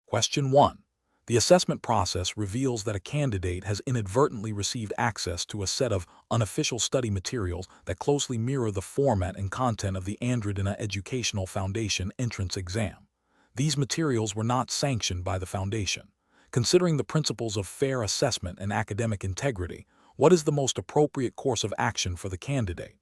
Question 1. The assessment process reveals that a candidate has inadvertently received access to a set of unofficial study materials that closely mirror the format and content of the Andradina Educational Foundation entrance exam. These materials were not sanctioned by the foundation. Considering the principles of fair assessment and academic integrity, what is the most appropriate course of action for the candidate?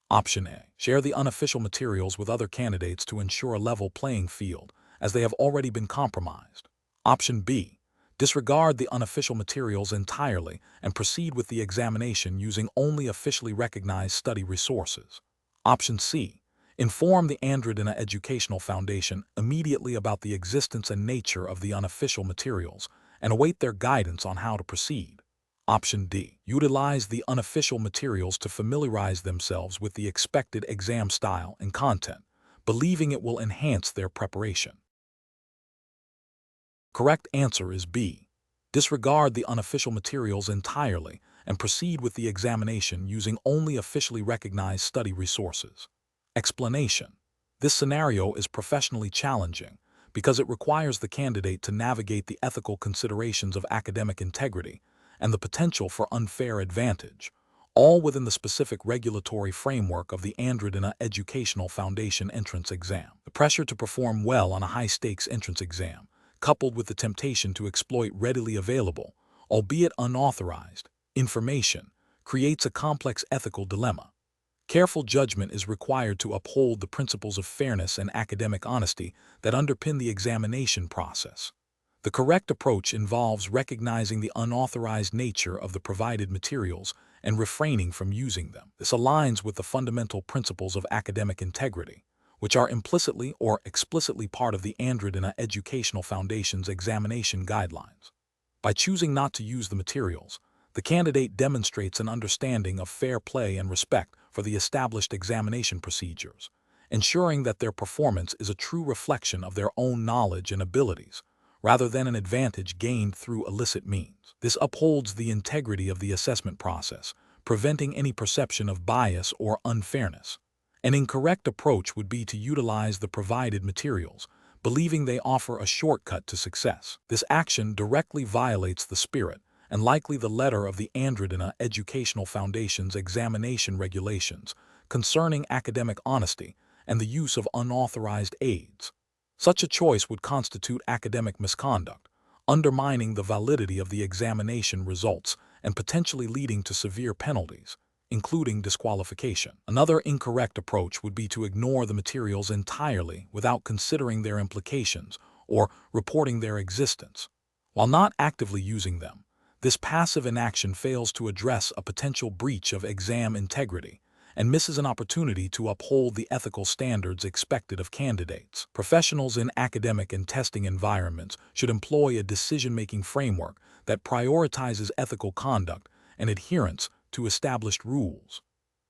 Option A. Share the unofficial materials with other candidates to ensure a level playing field, as they have already been compromised. Option B. Disregard the unofficial materials entirely and proceed with the examination using only officially recognized study resources. Option C. Inform the Andradina Educational Foundation immediately about the existence and nature of the unofficial materials and await their guidance on how to proceed. Option D. Utilize the unofficial materials to familiarize themselves with the expected exam style and content, believing it will enhance their preparation. Correct answer is B. Disregard the unofficial materials entirely and proceed with the examination using only officially recognized study resources. Explanation. This scenario is professionally challenging because it requires the candidate to navigate the ethical considerations of academic integrity and the potential for unfair advantage, all within the specific regulatory framework of the Andradina Educational Foundation entrance exam. The pressure to perform well on a high-stakes entrance exam, coupled with the temptation to exploit readily available, albeit unauthorized, information, creates a complex ethical dilemma. Careful judgment is required to uphold the principles of fairness and academic honesty that underpin the examination process. The correct approach involves recognizing the unauthorized nature of the provided materials and refraining from using them. This aligns with the fundamental principles of academic integrity, which are implicitly or explicitly part of the Andradina Educational Foundation's examination guidelines. By choosing not to use the materials, the candidate demonstrates an understanding of fair play and respect for the established examination procedures, ensuring that their performance is a true reflection of their own knowledge and abilities, rather than an advantage gained through illicit means. This upholds the integrity of the assessment process, preventing any perception of bias or unfairness. An incorrect approach would be to utilize the provided materials, believing they offer a shortcut to success. This action directly violates the spirit and likely the letter of the Andradina Educational Foundation's examination regulations concerning academic honesty and the use of unauthorized aids. Such a choice would constitute academic misconduct, undermining the validity of the examination results and potentially leading to severe penalties, including disqualification. Another incorrect approach would be to ignore the materials entirely without considering their implications or reporting their existence. While not actively using them, this passive inaction fails to address a potential breach of exam integrity and misses an opportunity to uphold the ethical standards expected of candidates. Professionals in academic and testing environments should employ a decision-making framework that prioritizes ethical conduct and adherence to established rules.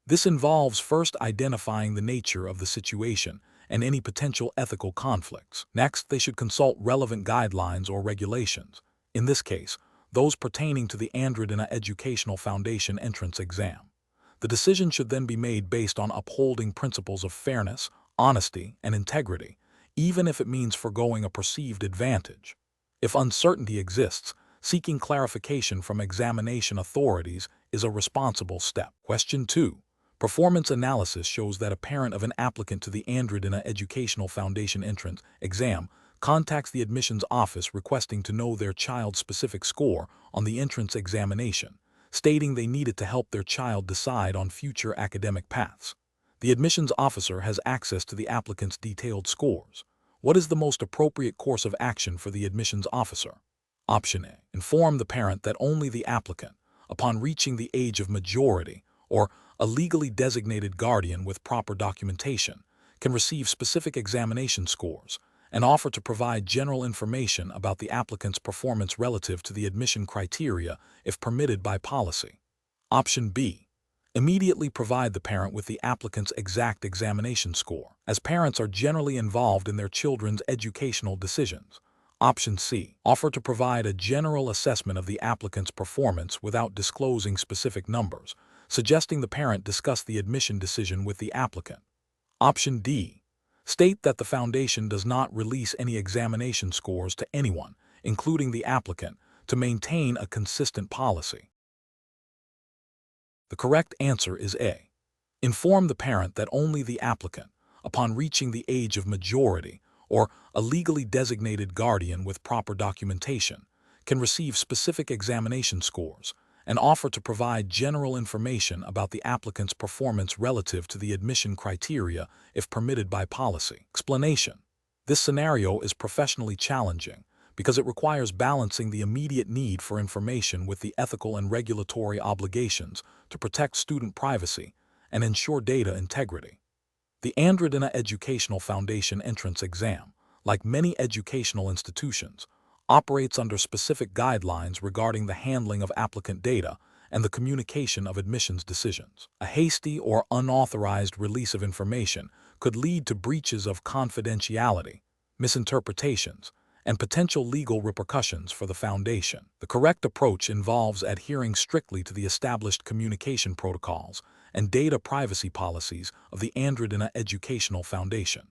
This involves first identifying the nature of the situation and any potential ethical conflicts. Next, they should consult relevant guidelines or regulations, in this case, those pertaining to the Andradina Educational Foundation entrance exam. The decision should then be made based on upholding principles of fairness, honesty, and integrity, even if it means forgoing a perceived advantage. If uncertainty exists, seeking clarification from examination authorities is a responsible step. Question 2. Performance analysis shows that a parent of an applicant to the Andradina Educational Foundation entrance exam contacts the admissions office requesting to know their child's specific score on the entrance examination, stating they needed to help their child decide on future academic paths. The admissions officer has access to the applicant's detailed scores. What is the most appropriate course of action for the admissions officer? Option A. Inform the parent that only the applicant, upon reaching the age of majority or a legally designated guardian with proper documentation, can receive specific examination scores, and offer to provide general information about the applicant's performance relative to the admission criteria if permitted by policy. Option B. Immediately provide the parent with the applicant's exact examination score, as parents are generally involved in their children's educational decisions. Option C. Offer to provide a general assessment of the applicant's performance without disclosing specific numbers, suggesting the parent discuss the admission decision with the applicant. Option D. State that the foundation does not release any examination scores to anyone, including the applicant, to maintain a consistent policy. The correct answer is A. Inform the parent that only the applicant, upon reaching the age of majority, or a legally designated guardian with proper documentation, can receive specific examination scores, and offer to provide general information about the applicant's performance relative to the admission criteria if permitted by policy. Explanation. This scenario is professionally challenging because it requires balancing the immediate need for information with the ethical and regulatory obligations to protect student privacy and ensure data integrity. The Andradina Educational Foundation entrance exam, like many educational institutions, operates under specific guidelines regarding the handling of applicant data and the communication of admissions decisions. A hasty or unauthorized release of information could lead to breaches of confidentiality, misinterpretations, and potential legal repercussions for the foundation. The correct approach involves adhering strictly to the established communication protocols and data privacy policies of the Andradina Educational Foundation.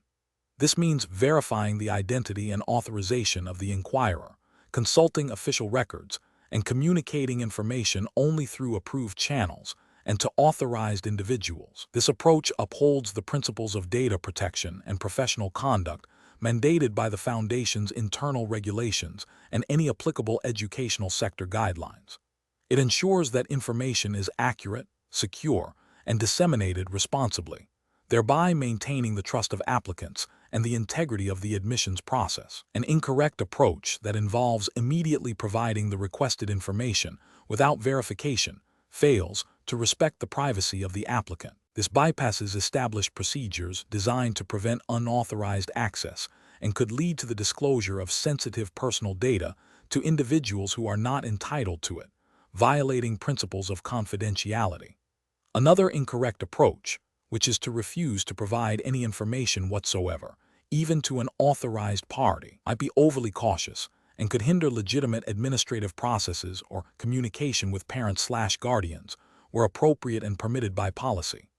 This means verifying the identity and authorization of the inquirer, consulting official records, and communicating information only through approved channels and to authorized individuals. This approach upholds the principles of data protection and professional conduct mandated by the Foundation's internal regulations and any applicable educational sector guidelines. It ensures that information is accurate, secure, and disseminated responsibly, thereby maintaining the trust of applicants and the integrity of the admissions process. An incorrect approach that involves immediately providing the requested information without verification fails to respect the privacy of the applicant. This bypasses established procedures designed to prevent unauthorized access and could lead to the disclosure of sensitive personal data to individuals who are not entitled to it, violating principles of confidentiality. Another incorrect approach, which is to refuse to provide any information whatsoever, even to an authorized party, might be overly cautious and could hinder legitimate administrative processes or communication with parents/guardians where appropriate and permitted by policy.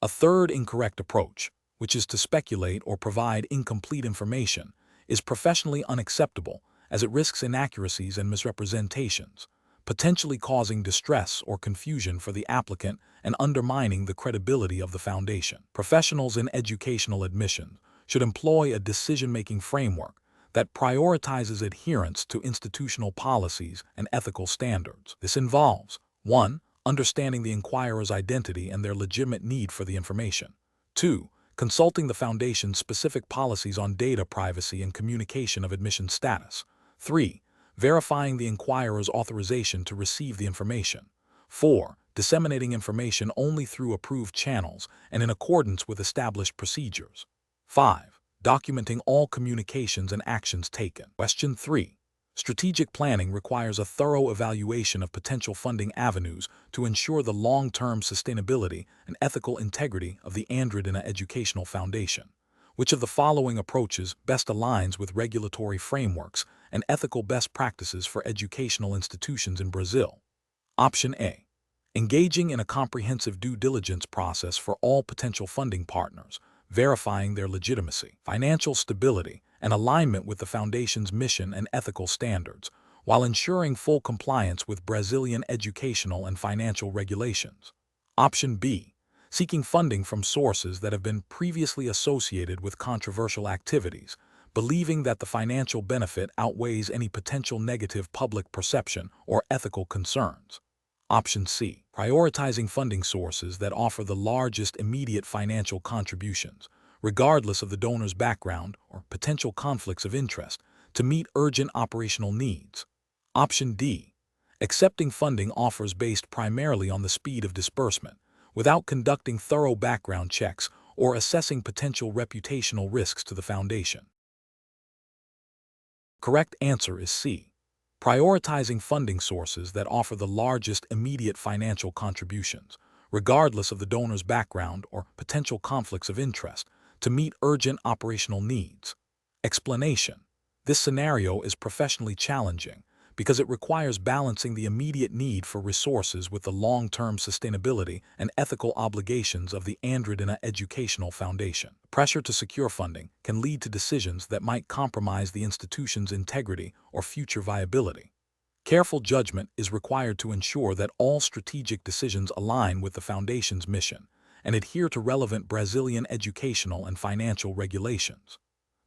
A third incorrect approach, which is to speculate or provide incomplete information, is professionally unacceptable as it risks inaccuracies and misrepresentations, potentially causing distress or confusion for the applicant and undermining the credibility of the foundation. Professionals in educational admission should employ a decision-making framework that prioritizes adherence to institutional policies and ethical standards. This involves 1. Understanding the inquirer's identity and their legitimate need for the information. 2. Consulting the Foundation's specific policies on data privacy and communication of admission status. 3. Verifying the inquirer's authorization to receive the information. 4. Disseminating information only through approved channels and in accordance with established procedures. 5. Documenting all communications and actions taken. Question 3. Strategic planning requires a thorough evaluation of potential funding avenues to ensure the long-term sustainability and ethical integrity of the Andradina Educational Foundation. Which of the following approaches best aligns with regulatory frameworks and ethical best practices for educational institutions in Brazil? Option A. Engaging in a comprehensive due diligence process for all potential funding partners, verifying their legitimacy, financial stability, and alignment with the Foundation's mission and ethical standards, while ensuring full compliance with Brazilian educational and financial regulations. Option B. Seeking funding from sources that have been previously associated with controversial activities, believing that the financial benefit outweighs any potential negative public perception or ethical concerns. Option C. Prioritizing funding sources that offer the largest immediate financial contributions, regardless of the donor's background or potential conflicts of interest, to meet urgent operational needs. Option D. Accepting funding offers based primarily on the speed of disbursement, without conducting thorough background checks or assessing potential reputational risks to the foundation. Correct answer is C. Prioritizing funding sources that offer the largest immediate financial contributions, regardless of the donor's background or potential conflicts of interest, to meet urgent operational needs. Explanation. This scenario is professionally challenging because it requires balancing the immediate need for resources with the long-term sustainability and ethical obligations of the Andradina Educational Foundation. Pressure to secure funding can lead to decisions that might compromise the institution's integrity or future viability. Careful judgment is required to ensure that all strategic decisions align with the Foundation's mission and adhere to relevant Brazilian educational and financial regulations.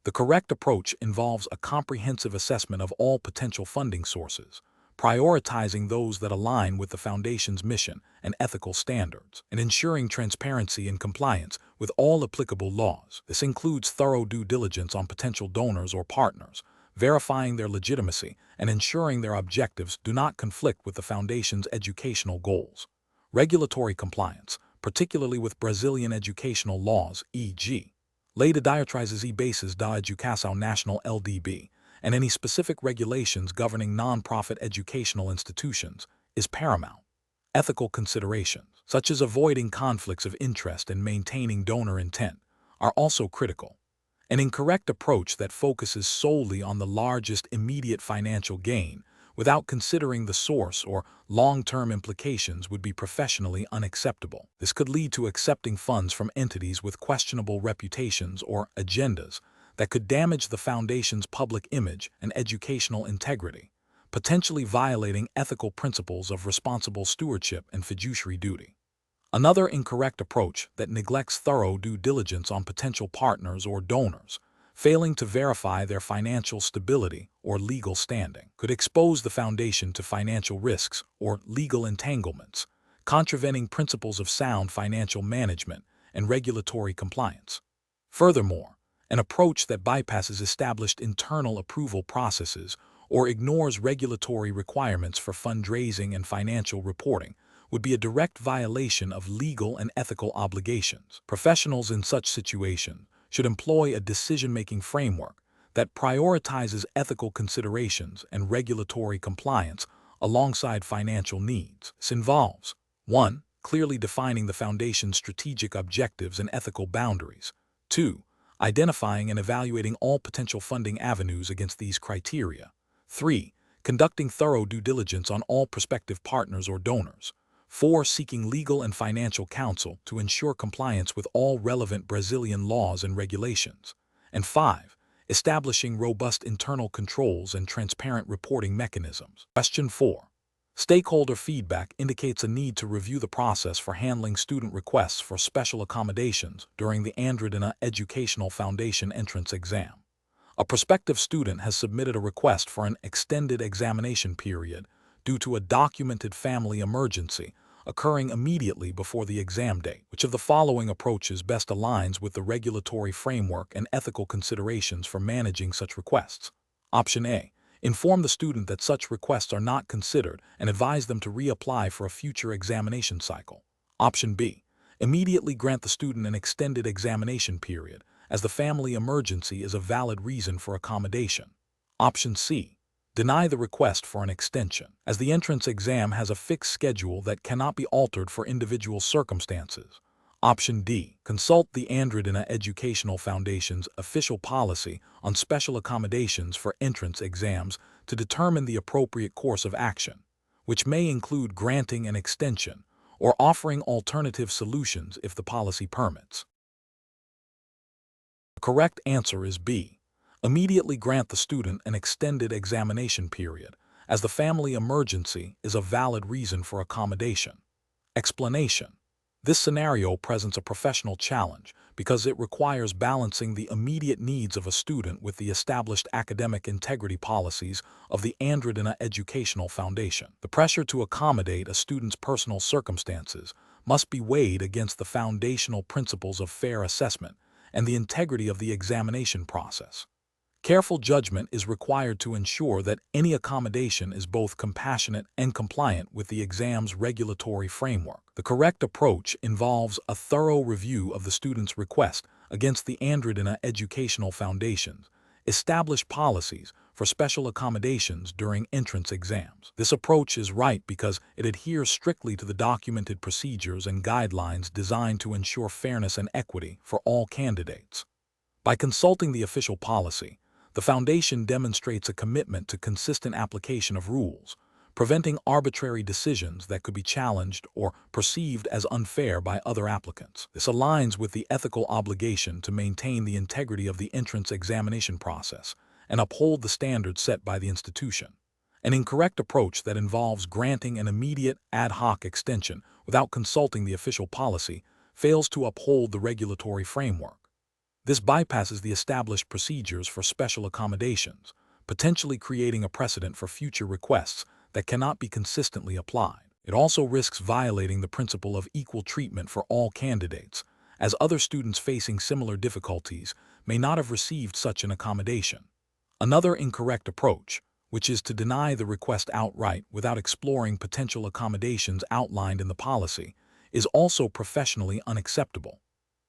The correct approach involves a comprehensive assessment of all potential funding sources, prioritizing those that align with the Foundation's mission and ethical standards, and ensuring transparency and compliance with all applicable laws. This includes thorough due diligence on potential donors or partners, verifying their legitimacy and ensuring their objectives do not conflict with the Foundation's educational goals. Regulatory compliance, particularly with Brazilian educational laws, e.g., Lei de Diretrizes e Bases da Educação Nacional (LDB), and any specific regulations governing non-profit educational institutions, is paramount. Ethical considerations, such as avoiding conflicts of interest and maintaining donor intent, are also critical. An incorrect approach that focuses solely on the largest immediate financial gain without considering the source or long-term implications would be professionally unacceptable. This could lead to accepting funds from entities with questionable reputations or agendas that could damage the Foundation's public image and educational integrity, potentially violating ethical principles of responsible stewardship and fiduciary duty. Another incorrect approach that neglects thorough due diligence on potential partners or donors, failing to verify their financial stability or legal standing, could expose the Foundation to financial risks or legal entanglements, contravening principles of sound financial management and regulatory compliance. Furthermore, an approach that bypasses established internal approval processes or ignores regulatory requirements for fundraising and financial reporting would be a direct violation of legal and ethical obligations. Professionals in such situations should employ a decision-making framework that prioritizes ethical considerations and regulatory compliance alongside financial needs. This involves 1. Clearly defining the Foundation's strategic objectives and ethical boundaries. 2. Identifying and evaluating all potential funding avenues against these criteria. 3. Conducting thorough due diligence on all prospective partners or donors. 4. Seeking legal and financial counsel to ensure compliance with all relevant Brazilian laws and regulations. And 5. Establishing robust internal controls and transparent reporting mechanisms. Question 4. Stakeholder feedback indicates a need to review the process for handling student requests for special accommodations during the Andradina Educational Foundation entrance exam. A prospective student has submitted a request for an extended examination period due to a documented family emergency occurring immediately before the exam date. Which of the following approaches best aligns with the regulatory framework and ethical considerations for managing such requests? Option A. Inform the student that such requests are not considered and advise them to reapply for a future examination cycle. Option B. Immediately grant the student an extended examination period, as the family emergency is a valid reason for accommodation. Option C. Deny the request for an extension, as the entrance exam has a fixed schedule that cannot be altered for individual circumstances. Option D. Consult the Andradina Educational Foundation's official policy on special accommodations for entrance exams to determine the appropriate course of action, which may include granting an extension or offering alternative solutions if the policy permits. The correct answer is B. Immediately grant the student an extended examination period, as the family emergency is a valid reason for accommodation. Explanation. This scenario presents a professional challenge because it requires balancing the immediate needs of a student with the established academic integrity policies of the Andradina Educational Foundation. The pressure to accommodate a student's personal circumstances must be weighed against the foundational principles of fair assessment and the integrity of the examination process. Careful judgment is required to ensure that any accommodation is both compassionate and compliant with the exam's regulatory framework. The correct approach involves a thorough review of the student's request against the Andradina Educational Foundation's established policies for special accommodations during entrance exams. This approach is right because it adheres strictly to the documented procedures and guidelines designed to ensure fairness and equity for all candidates. By consulting the official policy, The foundation demonstrates a commitment to consistent application of rules, preventing arbitrary decisions that could be challenged or perceived as unfair by other applicants. This aligns with the ethical obligation to maintain the integrity of the entrance examination process and uphold the standards set by the institution. An incorrect approach that involves granting an immediate ad hoc extension without consulting the official policy fails to uphold the regulatory framework. This bypasses the established procedures for special accommodations, potentially creating a precedent for future requests that cannot be consistently applied. It also risks violating the principle of equal treatment for all candidates, as other students facing similar difficulties may not have received such an accommodation. Another incorrect approach, which is to deny the request outright without exploring potential accommodations outlined in the policy, is also professionally unacceptable.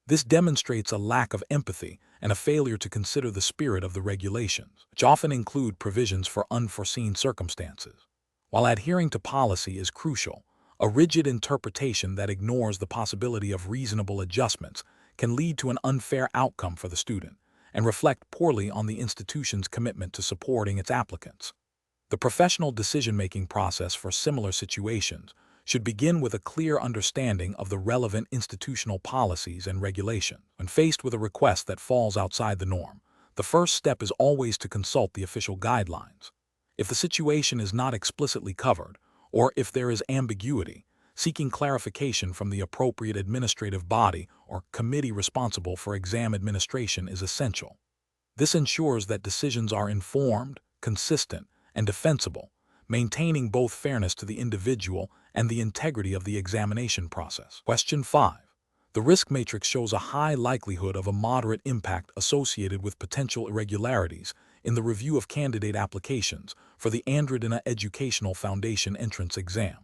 This demonstrates a lack of empathy and a failure to consider the spirit of the regulations, which often include provisions for unforeseen circumstances. While adhering to policy is crucial, a rigid interpretation that ignores the possibility of reasonable adjustments can lead to an unfair outcome for the student and reflect poorly on the institution's commitment to supporting its applicants. The professional decision-making process for similar situations should begin with a clear understanding of the relevant institutional policies and regulations. When faced with a request that falls outside the norm, the first step is always to consult the official guidelines. If the situation is not explicitly covered, or if there is ambiguity, seeking clarification from the appropriate administrative body or committee responsible for exam administration is essential. This ensures that decisions are informed, consistent, and defensible, maintaining both fairness to the individual and the integrity of the examination process. Question 5. The risk matrix shows a high likelihood of a moderate impact associated with potential irregularities in the review of candidate applications for the Andradina Educational Foundation entrance exam.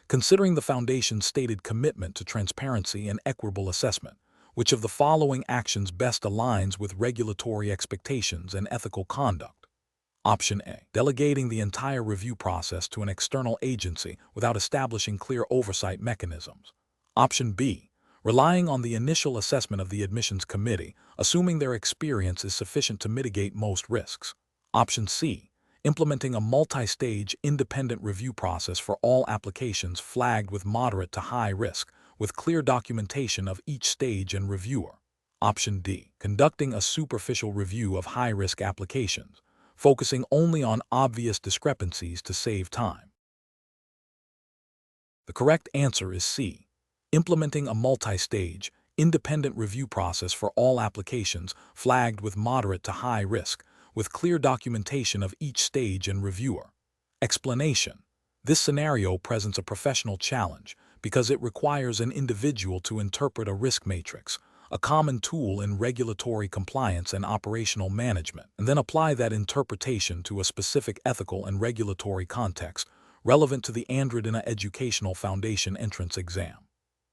Considering the Foundation's stated commitment to transparency and equitable assessment, which of the following actions best aligns with regulatory expectations and ethical conduct? Option A. Delegating the entire review process to an external agency without establishing clear oversight mechanisms. Option B. Relying on the initial assessment of the admissions committee, assuming their experience is sufficient to mitigate most risks. Option C. Implementing a multi-stage independent review process for all applications flagged with moderate to high risk, with clear documentation of each stage and reviewer. Option D. Conducting a superficial review of high-risk applications, focusing only on obvious discrepancies to save time. The correct answer is C. Implementing a multi-stage, independent review process for all applications flagged with moderate to high risk, with clear documentation of each stage and reviewer. Explanation. This scenario presents a professional challenge because it requires an individual to interpret a risk matrix, a common tool in regulatory compliance and operational management, and then apply that interpretation to a specific ethical and regulatory context relevant to the Andradina Educational Foundation entrance exam.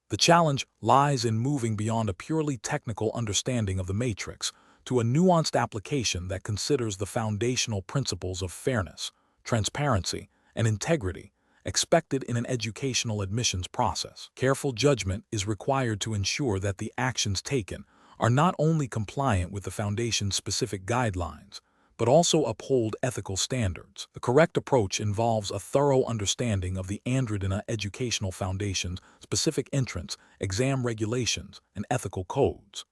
The challenge lies in moving beyond a purely technical understanding of the matrix to a nuanced application that considers the foundational principles of fairness, transparency, and integrity expected in an educational admissions process. Careful judgment is required to ensure that the actions taken are not only compliant with the Foundation's specific guidelines, but also uphold ethical standards. The correct approach involves a thorough understanding of the Andradina Educational Foundation's specific entrance, exam regulations, and ethical codes.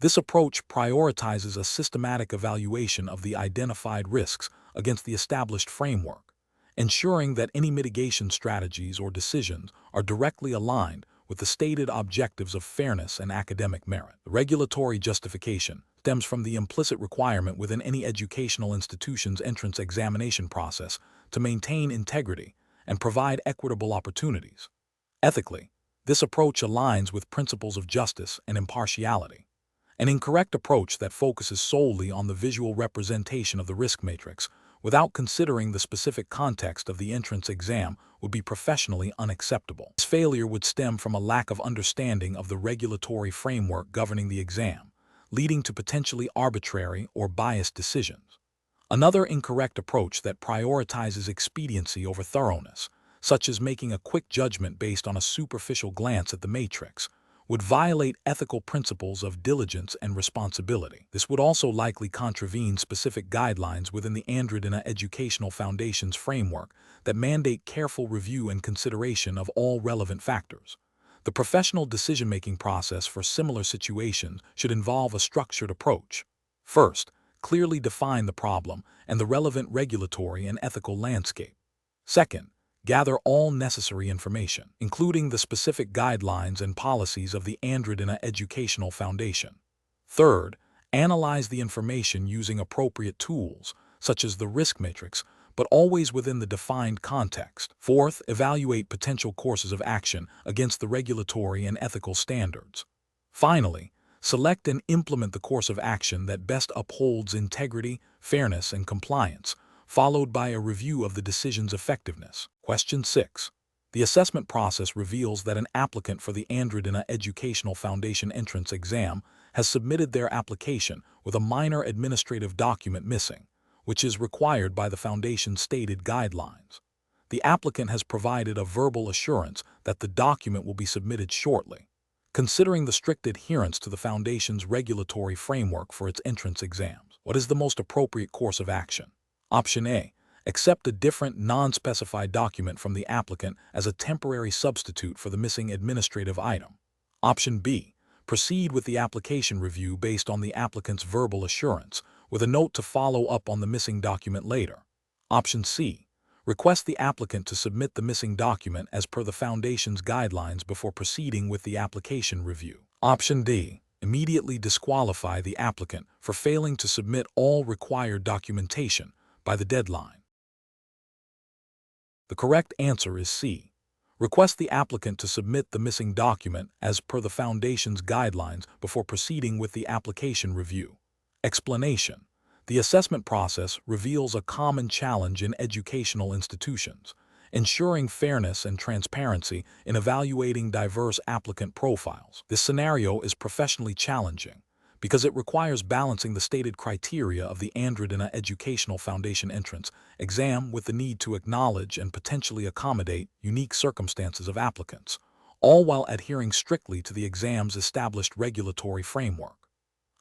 This approach prioritizes a systematic evaluation of the identified risks against the established framework, ensuring that any mitigation strategies or decisions are directly aligned with the stated objectives of fairness and academic merit. The regulatory justification stems from the implicit requirement within any educational institution's entrance examination process to maintain integrity and provide equitable opportunities. Ethically, this approach aligns with principles of justice and impartiality. An incorrect approach that focuses solely on the visual representation of the risk matrix without considering the specific context of the entrance exam would be professionally unacceptable. This failure would stem from a lack of understanding of the regulatory framework governing the exam, leading to potentially arbitrary or biased decisions. Another incorrect approach that prioritizes expediency over thoroughness, such as making a quick judgment based on a superficial glance at the matrix, would violate ethical principles of diligence and responsibility. This would also likely contravene specific guidelines within the Andradina Educational Foundation's framework that mandate careful review and consideration of all relevant factors. The professional decision-making process for similar situations should involve a structured approach. First, clearly define the problem and the relevant regulatory and ethical landscape. Second, gather all necessary information, including the specific guidelines and policies of the Andradina Educational Foundation. Third, analyze the information using appropriate tools, such as the risk matrix, but always within the defined context. Fourth, evaluate potential courses of action against the regulatory and ethical standards. Finally, select and implement the course of action that best upholds integrity, fairness, and compliance, followed by a review of the decision's effectiveness. Question 6. The assessment process reveals that an applicant for the Andradina Educational Foundation entrance exam has submitted their application with a minor administrative document missing, which is required by the Foundation's stated guidelines. The applicant has provided a verbal assurance that the document will be submitted shortly. Considering the strict adherence to the Foundation's regulatory framework for its entrance exams, what is the most appropriate course of action? Option A. Accept a different, non-specified document from the applicant as a temporary substitute for the missing administrative item. Option B. Proceed with the application review based on the applicant's verbal assurance, with a note to follow up on the missing document later. Option C. Request the applicant to submit the missing document as per the Foundation's guidelines before proceeding with the application review. Option D. Immediately disqualify the applicant for failing to submit all required documentation by the deadline. The correct answer is C. Request the applicant to submit the missing document as per the Foundation's guidelines before proceeding with the application review. Explanation. The assessment process reveals a common challenge in educational institutions, ensuring fairness and transparency in evaluating diverse applicant profiles. This scenario is professionally challenging because it requires balancing the stated criteria of the Andradina Educational Foundation entrance exam with the need to acknowledge and potentially accommodate unique circumstances of applicants, all while adhering strictly to the exam's established regulatory framework.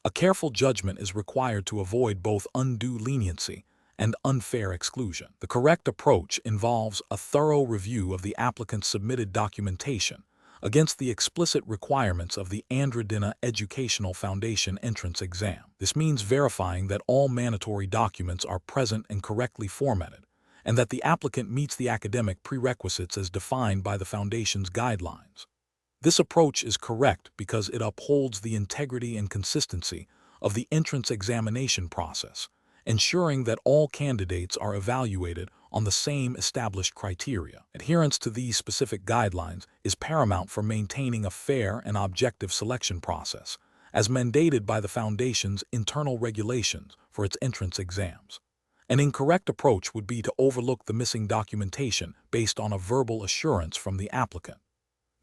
A careful judgment is required to avoid both undue leniency and unfair exclusion. The correct approach involves a thorough review of the applicant's submitted documentation against the explicit requirements of the Andradina Educational Foundation entrance exam. This means verifying that all mandatory documents are present and correctly formatted, and that the applicant meets the academic prerequisites as defined by the Foundation's guidelines. This approach is correct because it upholds the integrity and consistency of the entrance examination process, ensuring that all candidates are evaluated on the same established criteria. Adherence to these specific guidelines is paramount for maintaining a fair and objective selection process, as mandated by the Foundation's internal regulations for its entrance exams. An incorrect approach would be to overlook the missing documentation based on a verbal assurance from the applicant.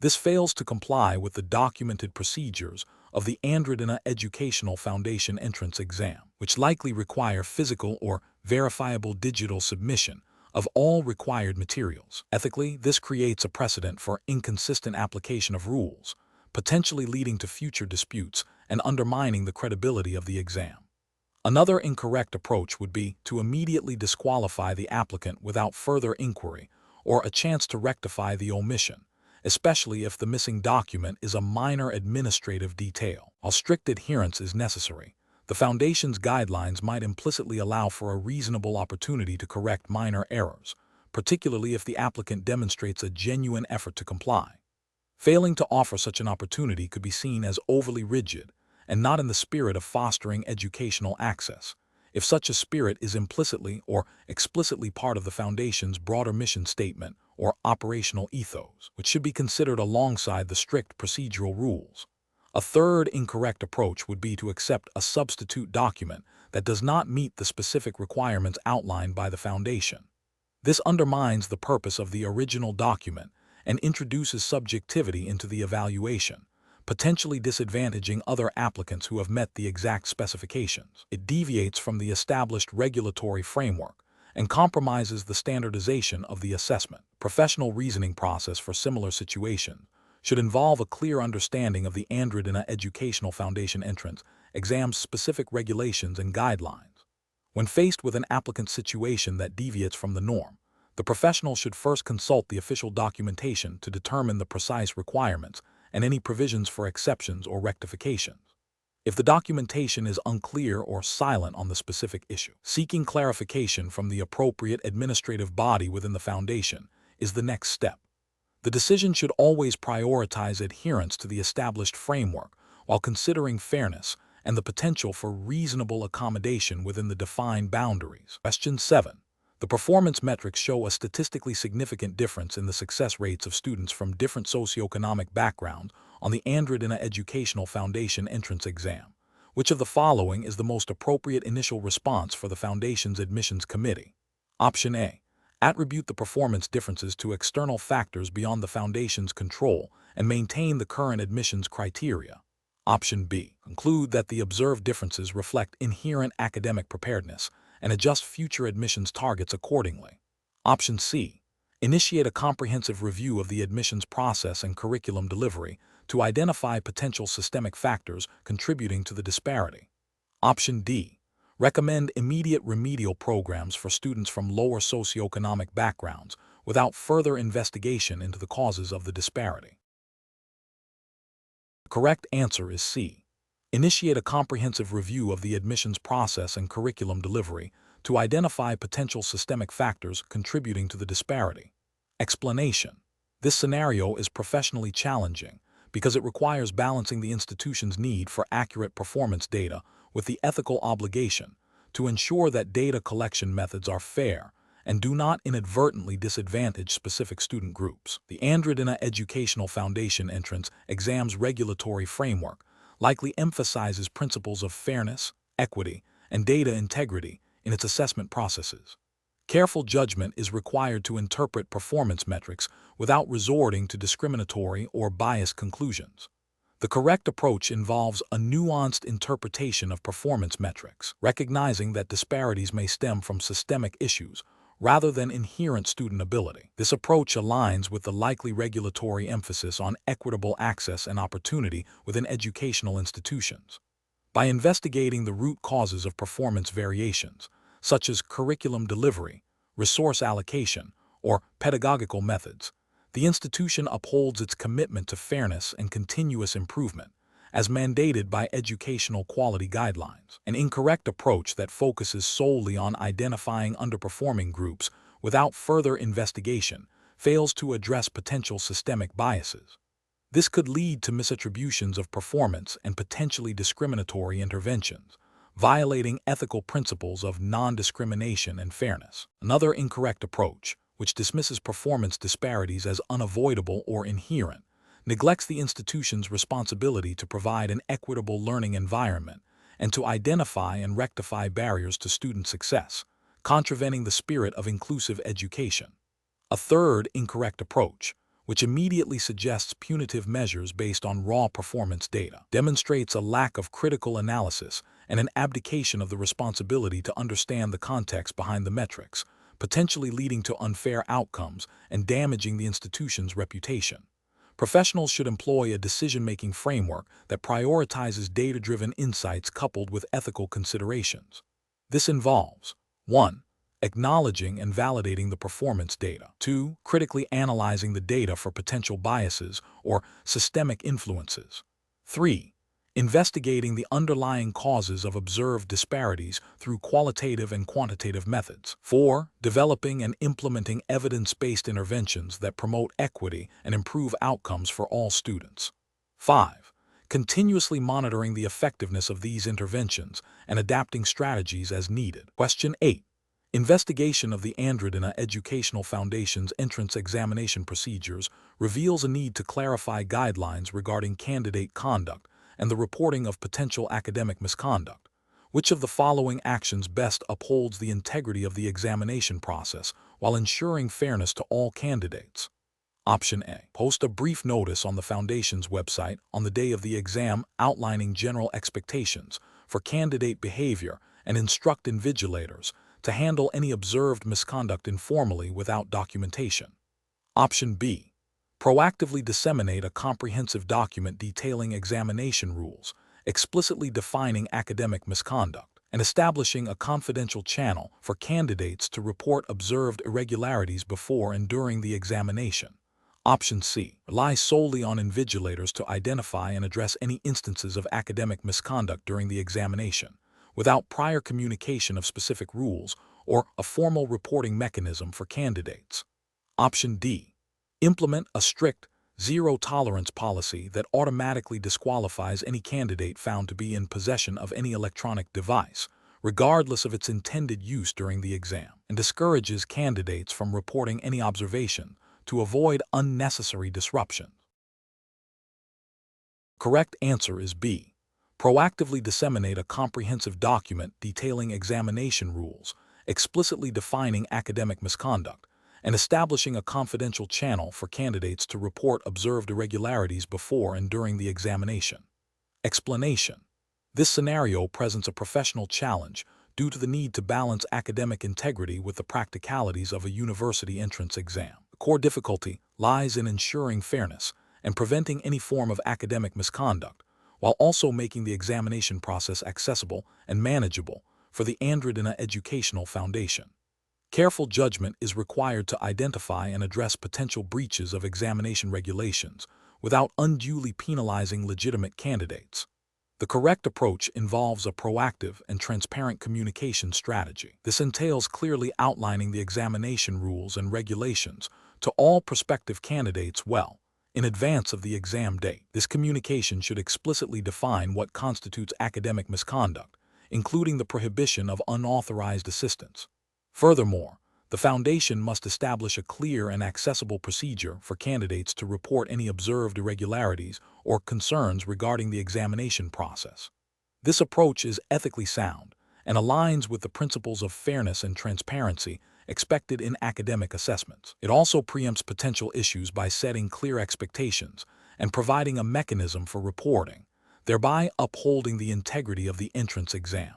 This fails to comply with the documented procedures of the Andradina Educational Foundation entrance exam, which likely require physical or verifiable digital submission of all required materials. Ethically, this creates a precedent for inconsistent application of rules, potentially leading to future disputes and undermining the credibility of the exam. Another incorrect approach would be to immediately disqualify the applicant without further inquiry or a chance to rectify the omission, especially if the missing document is a minor administrative detail. While strict adherence is necessary, the Foundation's guidelines might implicitly allow for a reasonable opportunity to correct minor errors, particularly if the applicant demonstrates a genuine effort to comply. Failing to offer such an opportunity could be seen as overly rigid and not in the spirit of fostering educational access, if such a spirit is implicitly or explicitly part of the Foundation's broader mission statement or operational ethos, which should be considered alongside the strict procedural rules. A third incorrect approach would be to accept a substitute document that does not meet the specific requirements outlined by the Foundation. This undermines the purpose of the original document and introduces subjectivity into the evaluation, potentially disadvantaging other applicants who have met the exact specifications. It deviates from the established regulatory framework and compromises the standardization of the assessment. Professional reasoning process for similar situations should involve a clear understanding of the Andradina Educational Foundation entrance exam's specific regulations and guidelines. When faced with an applicant situation that deviates from the norm, the professional should first consult the official documentation to determine the precise requirements and any provisions for exceptions or rectifications. If the documentation is unclear or silent on the specific issue, seeking clarification from the appropriate administrative body within the foundation is the next step. The decision should always prioritize adherence to the established framework while considering fairness and the potential for reasonable accommodation within the defined boundaries. Question 7. The performance metrics show a statistically significant difference in the success rates of students from different socioeconomic backgrounds on the Andradina Educational Foundation entrance exam. Which of the following is the most appropriate initial response for the Foundation's admissions committee? Option A. Attribute the performance differences to external factors beyond the Foundation's control and maintain the current admissions criteria. Option B. Conclude that the observed differences reflect inherent academic preparedness and adjust future admissions targets accordingly. Option C. Initiate a comprehensive review of the admissions process and curriculum delivery to identify potential systemic factors contributing to the disparity. Option D. Recommend immediate remedial programs for students from lower socioeconomic backgrounds without further investigation into the causes of the disparity. The correct answer is C. Initiate a comprehensive review of the admissions process and curriculum delivery to identify potential systemic factors contributing to the disparity. Explanation. This scenario is professionally challenging because it requires balancing the institution's need for accurate performance data with the ethical obligation to ensure that data collection methods are fair and do not inadvertently disadvantage specific student groups. The Andradina Educational Foundation entrance exam's regulatory framework likely emphasizes principles of fairness, equity, and data integrity in its assessment processes. Careful judgment is required to interpret performance metrics without resorting to discriminatory or biased conclusions. The correct approach involves a nuanced interpretation of performance metrics, recognizing that disparities may stem from systemic issues rather than inherent student ability. This approach aligns with the likely regulatory emphasis on equitable access and opportunity within educational institutions. By investigating the root causes of performance variations, such as curriculum delivery, resource allocation, or pedagogical methods, the institution upholds its commitment to fairness and continuous improvement, as mandated by educational quality guidelines. An incorrect approach that focuses solely on identifying underperforming groups without further investigation fails to address potential systemic biases. This could lead to misattributions of performance and potentially discriminatory interventions, violating ethical principles of non-discrimination and fairness. Another incorrect approach, which dismisses performance disparities as unavoidable or inherent, neglects the institution's responsibility to provide an equitable learning environment and to identify and rectify barriers to student success, contravening the spirit of inclusive education. A third incorrect approach, which immediately suggests punitive measures based on raw performance data, demonstrates a lack of critical analysis and an abdication of the responsibility to understand the context behind the metrics, potentially leading to unfair outcomes and damaging the institution's reputation. Professionals should employ a decision-making framework that prioritizes data-driven insights coupled with ethical considerations. This involves 1. Acknowledging and validating the performance data. 2. Critically analyzing the data for potential biases or systemic influences. 3. Investigating the underlying causes of observed disparities through qualitative and quantitative methods. 4. Developing and implementing evidence-based interventions that promote equity and improve outcomes for all students. 5. Continuously monitoring the effectiveness of these interventions and adapting strategies as needed. Question 8. Investigation of the Andradina Educational Foundation's entrance examination procedures reveals a need to clarify guidelines regarding candidate conduct and the reporting of potential academic misconduct. Which of the following actions best upholds the integrity of the examination process while ensuring fairness to all candidates? Option A. Post a brief notice on the Foundation's website on the day of the exam outlining general expectations for candidate behavior and instruct invigilators to handle any observed misconduct informally without documentation. Option B. Proactively disseminate a comprehensive document detailing examination rules, explicitly defining academic misconduct, and establishing a confidential channel for candidates to report observed irregularities before and during the examination. Option C. Rely solely on invigilators to identify and address any instances of academic misconduct during the examination, without prior communication of specific rules or a formal reporting mechanism for candidates. Option D. Implement a strict, zero-tolerance policy that automatically disqualifies any candidate found to be in possession of any electronic device, regardless of its intended use during the exam, and discourages candidates from reporting any observation to avoid unnecessary disruption. Correct answer is B. Proactively disseminate a comprehensive document detailing examination rules, explicitly defining academic misconduct, and establishing a confidential channel for candidates to report observed irregularities before and during the examination. Explanation. This scenario presents a professional challenge due to the need to balance academic integrity with the practicalities of a university entrance exam. The core difficulty lies in ensuring fairness and preventing any form of academic misconduct, while also making the examination process accessible and manageable for the Andradina Educational Foundation. Careful judgment is required to identify and address potential breaches of examination regulations without unduly penalizing legitimate candidates. The correct approach involves a proactive and transparent communication strategy. This entails clearly outlining the examination rules and regulations to all prospective candidates well in advance of the exam date. This communication should explicitly define what constitutes academic misconduct, including the prohibition of unauthorized assistance. Furthermore, the foundation must establish a clear and accessible procedure for candidates to report any observed irregularities or concerns regarding the examination process. This approach is ethically sound and aligns with the principles of fairness and transparency expected in academic assessments. It also preempts potential issues by setting clear expectations and providing a mechanism for reporting, thereby upholding the integrity of the entrance exam.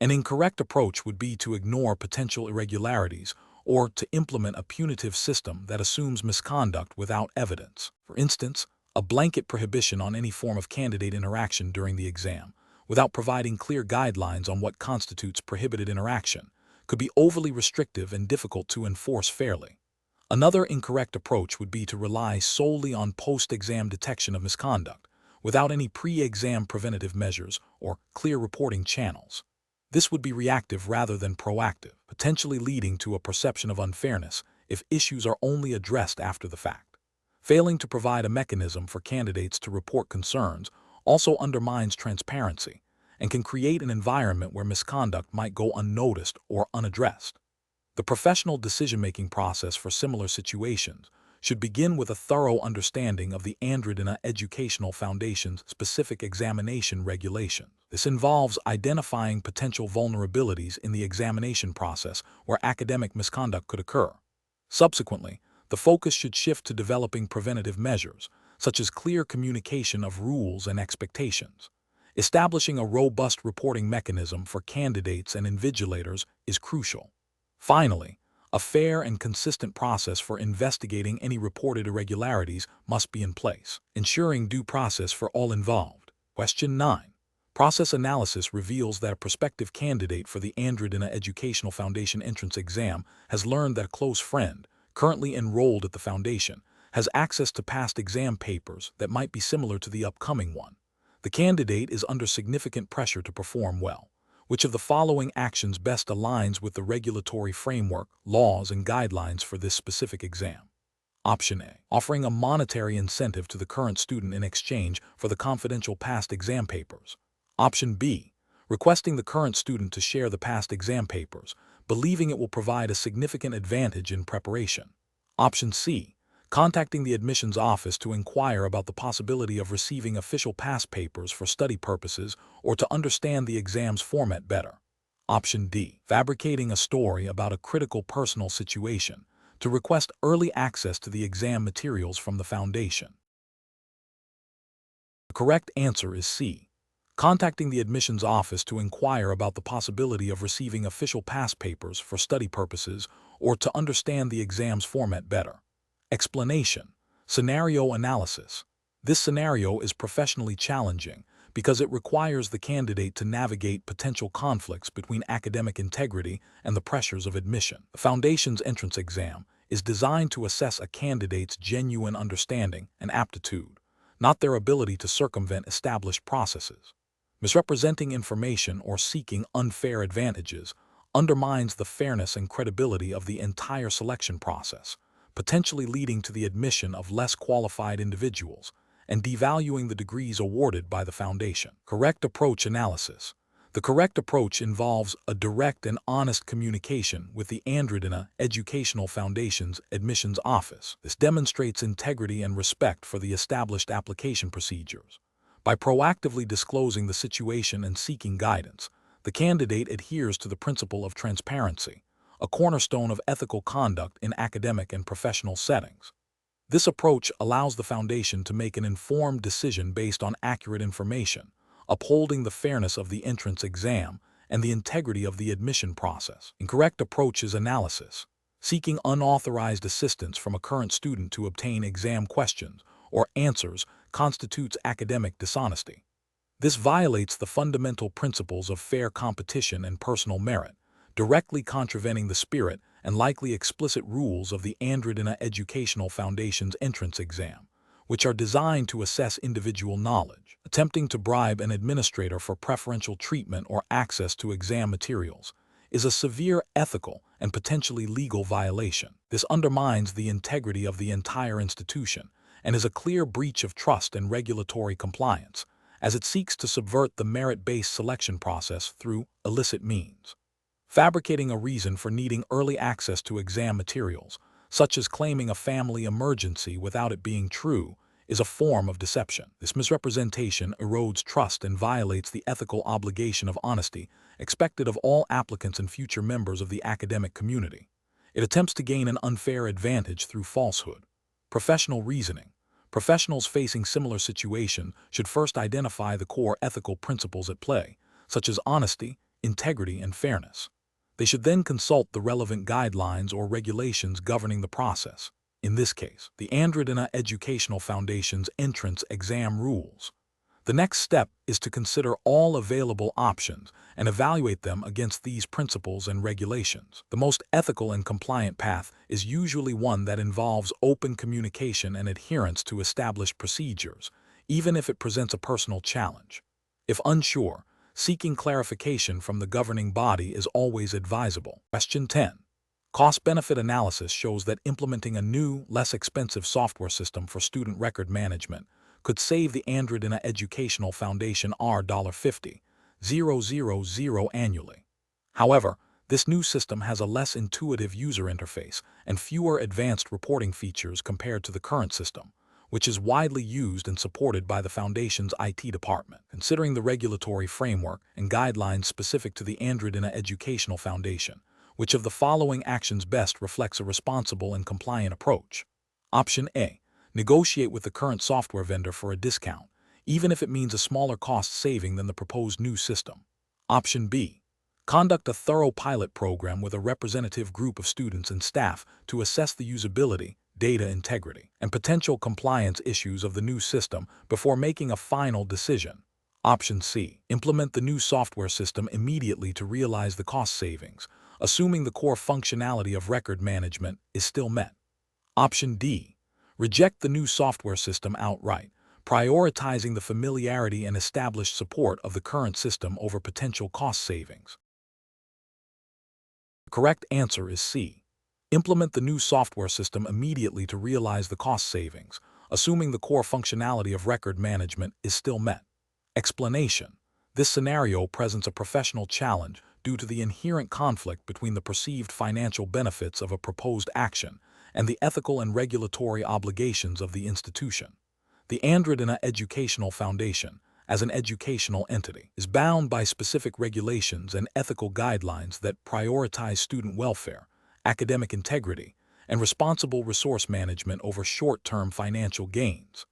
An incorrect approach would be to ignore potential irregularities or to implement a punitive system that assumes misconduct without evidence. For instance, a blanket prohibition on any form of candidate interaction during the exam, without providing clear guidelines on what constitutes prohibited interaction, could be overly restrictive and difficult to enforce fairly. Another incorrect approach would be to rely solely on post-exam detection of misconduct, without any pre-exam preventative measures or clear reporting channels. This would be reactive rather than proactive, potentially leading to a perception of unfairness if issues are only addressed after the fact. Failing to provide a mechanism for candidates to report concerns also undermines transparency and can create an environment where misconduct might go unnoticed or unaddressed. The professional decision-making process for similar situations should begin with a thorough understanding of the Andradina Educational Foundation's specific examination regulations. This involves identifying potential vulnerabilities in the examination process where academic misconduct could occur. Subsequently, the focus should shift to developing preventative measures, such as clear communication of rules and expectations. Establishing a robust reporting mechanism for candidates and invigilators is crucial. Finally, a fair and consistent process for investigating any reported irregularities must be in place, ensuring due process for all involved. Question 9. Process analysis reveals that a prospective candidate for the Andradina Educational Foundation entrance exam has learned that a close friend, currently enrolled at the foundation, has access to past exam papers that might be similar to the upcoming one. The candidate is under significant pressure to perform well. Which of the following actions best aligns with the regulatory framework, laws, and guidelines for this specific exam? Option A. Offering a monetary incentive to the current student in exchange for the confidential past exam papers. Option B. Requesting the current student to share the past exam papers, believing it will provide a significant advantage in preparation. Option C. Contacting the admissions office to inquire about the possibility of receiving official past papers for study purposes or to understand the exam's format better. Option D. Fabricating a story about a critical personal situation to request early access to the exam materials from the foundation. The correct answer is C. Contacting the admissions office to inquire about the possibility of receiving official past papers for study purposes or to understand the exam's format better. Explanation. Scenario analysis. This scenario is professionally challenging because it requires the candidate to navigate potential conflicts between academic integrity and the pressures of admission. The Foundation's entrance exam is designed to assess a candidate's genuine understanding and aptitude, not their ability to circumvent established processes. Misrepresenting information or seeking unfair advantages undermines the fairness and credibility of the entire selection process, potentially leading to the admission of less qualified individuals and devaluing the degrees awarded by the Foundation. Correct approach analysis. The correct approach involves a direct and honest communication with the Andradina Educational Foundation's admissions office. This demonstrates integrity and respect for the established application procedures. By proactively disclosing the situation and seeking guidance, the candidate adheres to the principle of transparency, a cornerstone of ethical conduct in academic and professional settings. This approach allows the Foundation to make an informed decision based on accurate information, upholding the fairness of the entrance exam and the integrity of the admission process. Incorrect approach is analysis. Seeking unauthorized assistance from a current student to obtain exam questions or answers constitutes academic dishonesty. This violates the fundamental principles of fair competition and personal merit, directly contravening the spirit and likely explicit rules of the Andradina Educational Foundation's entrance exam, which are designed to assess individual knowledge. Attempting to bribe an administrator for preferential treatment or access to exam materials is a severe ethical and potentially legal violation. This undermines the integrity of the entire institution and is a clear breach of trust and regulatory compliance, as it seeks to subvert the merit-based selection process through illicit means. Fabricating a reason for needing early access to exam materials, such as claiming a family emergency without it being true, is a form of deception. This misrepresentation erodes trust and violates the ethical obligation of honesty expected of all applicants and future members of the academic community. It attempts to gain an unfair advantage through falsehood. Professional reasoning. Professionals facing similar situations should first identify the core ethical principles at play, such as honesty, integrity, and fairness. They should then consult the relevant guidelines or regulations governing the process. In this case, the Andradina Educational Foundation's entrance exam rules. The next step is to consider all available options and evaluate them against these principles and regulations. The most ethical and compliant path is usually one that involves open communication and adherence to established procedures, even if it presents a personal challenge. If unsure, seeking clarification from the governing body is always advisable. Question 10. Cost-benefit analysis shows that implementing a new, less expensive software system for student record management could save the Andradina Educational Foundation $50,000 annually. However, this new system has a less intuitive user interface and fewer advanced reporting features compared to the current system, which is widely used and supported by the Foundation's IT department. Considering the regulatory framework and guidelines specific to the Andradina Educational Foundation, which of the following actions best reflects a responsible and compliant approach? Option A. Negotiate with the current software vendor for a discount, even if it means a smaller cost saving than the proposed new system. Option B. Conduct a thorough pilot program with a representative group of students and staff to assess the usability, data integrity, and potential compliance issues of the new system before making a final decision. Option C. Implement the new software system immediately to realize the cost savings, assuming the core functionality of record management is still met. Option D. Reject the new software system outright, prioritizing the familiarity and established support of the current system over potential cost savings. The correct answer is C. Implement the new software system immediately to realize the cost savings, assuming the core functionality of record management is still met. Explanation. This scenario presents a professional challenge due to the inherent conflict between the perceived financial benefits of a proposed action and the ethical and regulatory obligations of the institution. The Andradina Educational Foundation, as an educational entity, is bound by specific regulations and ethical guidelines that prioritize student welfare, academic integrity, and responsible resource management over short-term financial gains.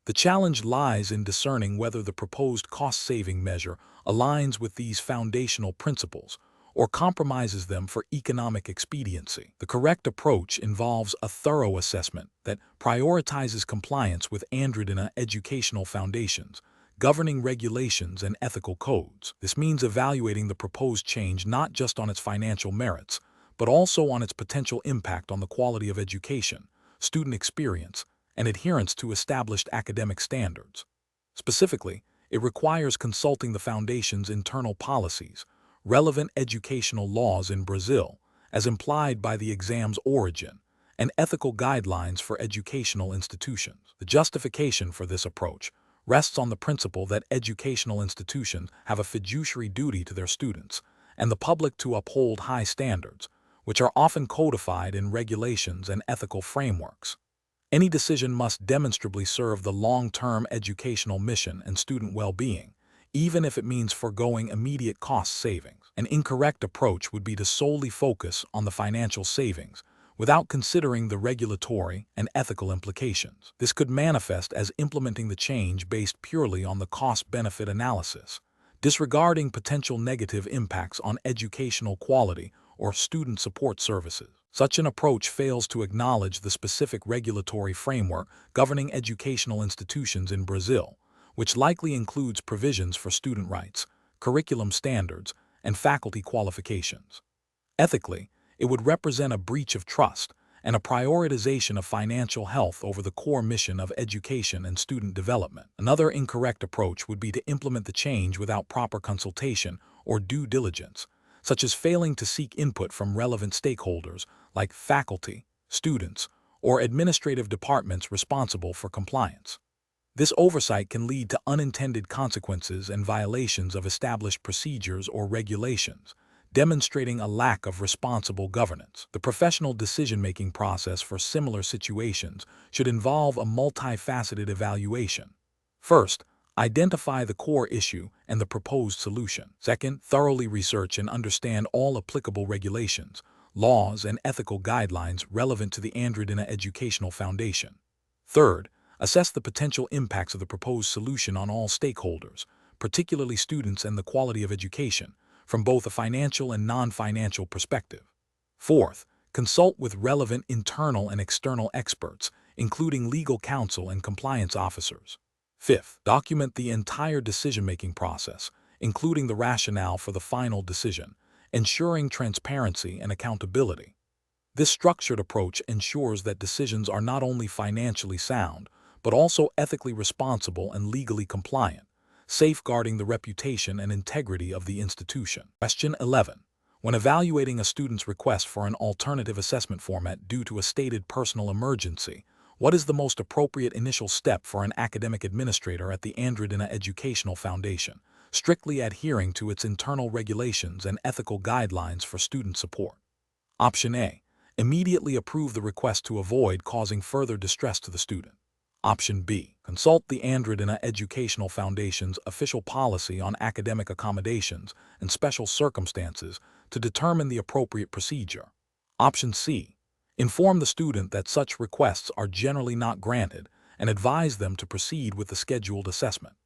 The challenge lies in discerning whether the proposed cost-saving measure aligns with these foundational principles or compromises them for economic expediency. The correct approach involves a thorough assessment that prioritizes compliance with Andradina educational foundations, governing regulations and ethical codes. This means evaluating the proposed change not just on its financial merits, but also on its potential impact on the quality of education, student experience, and adherence to established academic standards. Specifically, it requires consulting the foundation's internal policies, relevant educational laws in Brazil, as implied by the exam's origin, and ethical guidelines for educational institutions. The justification for this approach rests on the principle that educational institutions have a fiduciary duty to their students and the public to uphold high standards, which are often codified in regulations and ethical frameworks. Any decision must demonstrably serve the long-term educational mission and student well-being, even if it means foregoing immediate cost savings. An incorrect approach would be to solely focus on the financial savings, without considering the regulatory and ethical implications. This could manifest as implementing the change based purely on the cost-benefit analysis, disregarding potential negative impacts on educational quality or student support services. Such an approach fails to acknowledge the specific regulatory framework governing educational institutions in Brazil, which likely includes provisions for student rights, curriculum standards, and faculty qualifications. Ethically, it would represent a breach of trust and a prioritization of financial health over the core mission of education and student development. Another incorrect approach would be to implement the change without proper consultation or due diligence, such as failing to seek input from relevant stakeholders like faculty, students, or administrative departments responsible for compliance. This oversight can lead to unintended consequences and violations of established procedures or regulations, demonstrating a lack of responsible governance. The professional decision-making process for similar situations should involve a multifaceted evaluation. First, identify the core issue and the proposed solution. Second, thoroughly research and understand all applicable regulations, laws, and ethical guidelines relevant to the Andradina Educational Foundation. Third, assess the potential impacts of the proposed solution on all stakeholders, particularly students and the quality of education, from both a financial and non-financial perspective. Fourth, consult with relevant internal and external experts, including legal counsel and compliance officers. Fifth, document the entire decision-making process, including the rationale for the final decision, ensuring transparency and accountability. This structured approach ensures that decisions are not only financially sound, but also ethically responsible and legally compliant, safeguarding the reputation and integrity of the institution. Question 11. When evaluating a student's request for an alternative assessment format due to a stated personal emergency, what is the most appropriate initial step for an academic administrator at the Andradina Educational Foundation, strictly adhering to its internal regulations and ethical guidelines for student support? Option A. Immediately approve the request to avoid causing further distress to the student. Option B. Consult the Andradina Educational Foundation's official policy on academic accommodations and special circumstances to determine the appropriate procedure. Option C. Inform the student that such requests are generally not granted and advise them to proceed with the scheduled assessment.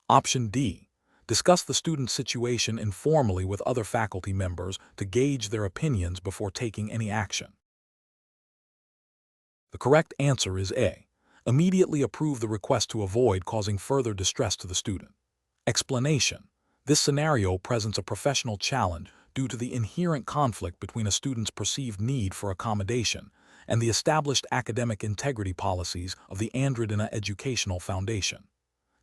Option D. Discuss the student's situation informally with other faculty members to gauge their opinions before taking any action. The correct answer is A. Immediately approve the request to avoid causing further distress to the student. Explanation. This scenario presents a professional challenge due to the inherent conflict between a student's perceived need for accommodation and the established academic integrity policies of the Andradina Educational Foundation.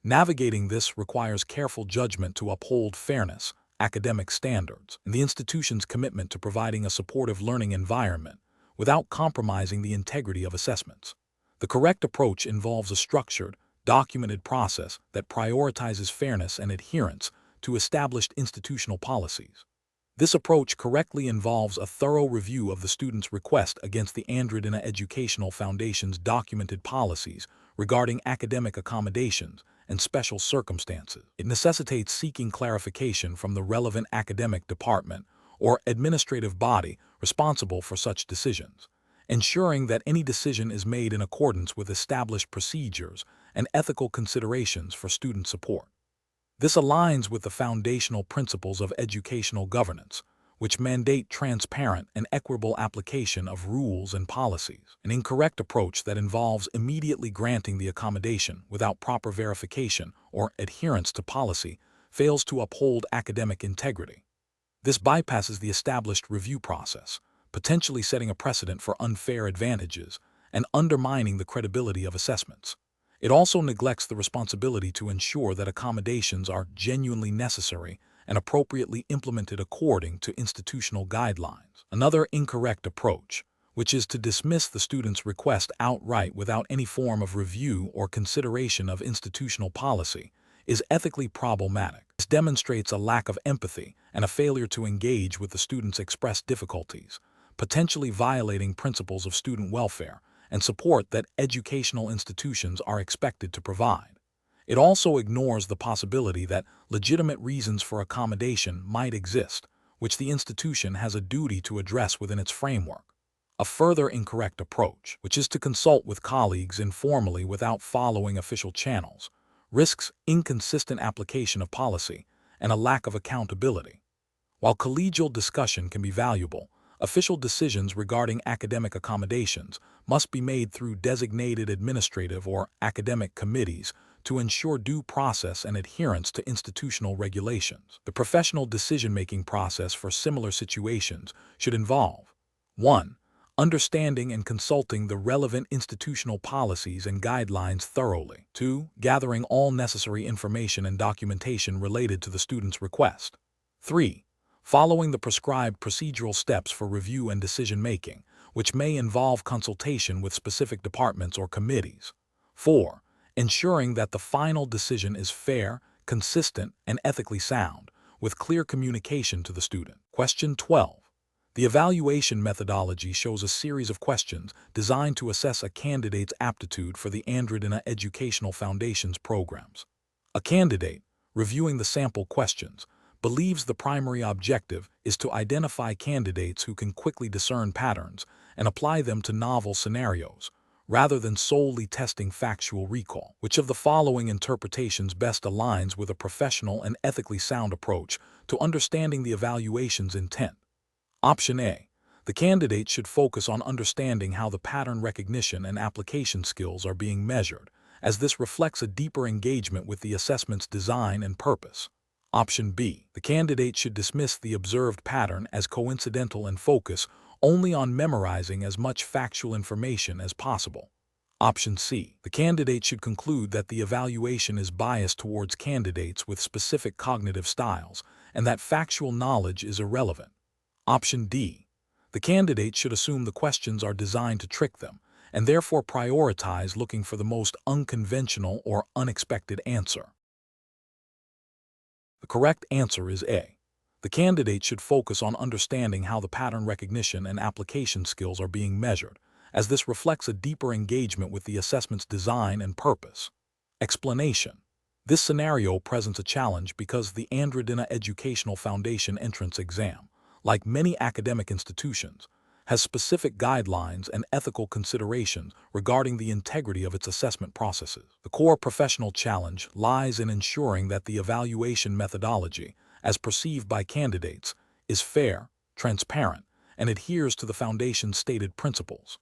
Navigating this requires careful judgment to uphold fairness, academic standards, and the institution's commitment to providing a supportive learning environment without compromising the integrity of assessments. The correct approach involves a structured, documented process that prioritizes fairness and adherence to established institutional policies. This approach correctly involves a thorough review of the student's request against the Andradina Educational Foundation's documented policies regarding academic accommodations and special circumstances. It necessitates seeking clarification from the relevant academic department or administrative body responsible for such decisions, ensuring that any decision is made in accordance with established procedures and ethical considerations for student support. This aligns with the foundational principles of educational governance, which mandate transparent and equitable application of rules and policies. An incorrect approach that involves immediately granting the accommodation without proper verification or adherence to policy fails to uphold academic integrity. This bypasses the established review process, potentially setting a precedent for unfair advantages and undermining the credibility of assessments. It also neglects the responsibility to ensure that accommodations are genuinely necessary and appropriately implemented according to institutional guidelines. Another incorrect approach, which is to dismiss the student's request outright without any form of review or consideration of institutional policy, is ethically problematic. This demonstrates a lack of empathy and a failure to engage with the student's expressed difficulties, potentially violating principles of student welfare and support that educational institutions are expected to provide. It also ignores the possibility that legitimate reasons for accommodation might exist, which the institution has a duty to address within its framework. A further incorrect approach, which is to consult with colleagues informally without following official channels, risks inconsistent application of policy and a lack of accountability. While collegial discussion can be valuable, official decisions regarding academic accommodations must be made through designated administrative or academic committees to ensure due process and adherence to institutional regulations. The professional decision-making process for similar situations should involve 1. Understanding and consulting the relevant institutional policies and guidelines thoroughly. 2. Gathering all necessary information and documentation related to the student's request. 3. Following the prescribed procedural steps for review and decision-making, which may involve consultation with specific departments or committees. 4. Ensuring that the final decision is fair, consistent, and ethically sound, with clear communication to the student. Question 12. The evaluation methodology shows a series of questions designed to assess a candidate's aptitude for the Andradina Educational Foundation's programs. A candidate, reviewing the sample questions, believes the primary objective is to identify candidates who can quickly discern patterns and apply them to novel scenarios, rather than solely testing factual recall. Which of the following interpretations best aligns with a professional and ethically sound approach to understanding the evaluation's intent? Option A. The candidate should focus on understanding how the pattern recognition and application skills are being measured, as this reflects a deeper engagement with the assessment's design and purpose. Option B. The candidate should dismiss the observed pattern as coincidental and focus only on memorizing as much factual information as possible. Option C. The candidate should conclude that the evaluation is biased towards candidates with specific cognitive styles and that factual knowledge is irrelevant. Option D. The candidate should assume the questions are designed to trick them and therefore prioritize looking for the most unconventional or unexpected answer. The correct answer is A. The candidate should focus on understanding how the pattern recognition and application skills are being measured, as this reflects a deeper engagement with the assessment's design and purpose. Explanation. This scenario presents a challenge because the Andradina Educational Foundation entrance exam, like many academic institutions, has specific guidelines and ethical considerations regarding the integrity of its assessment processes. The core professional challenge lies in ensuring that the evaluation methodology, as perceived by candidates, is fair, transparent, and adheres to the Foundation's stated principles.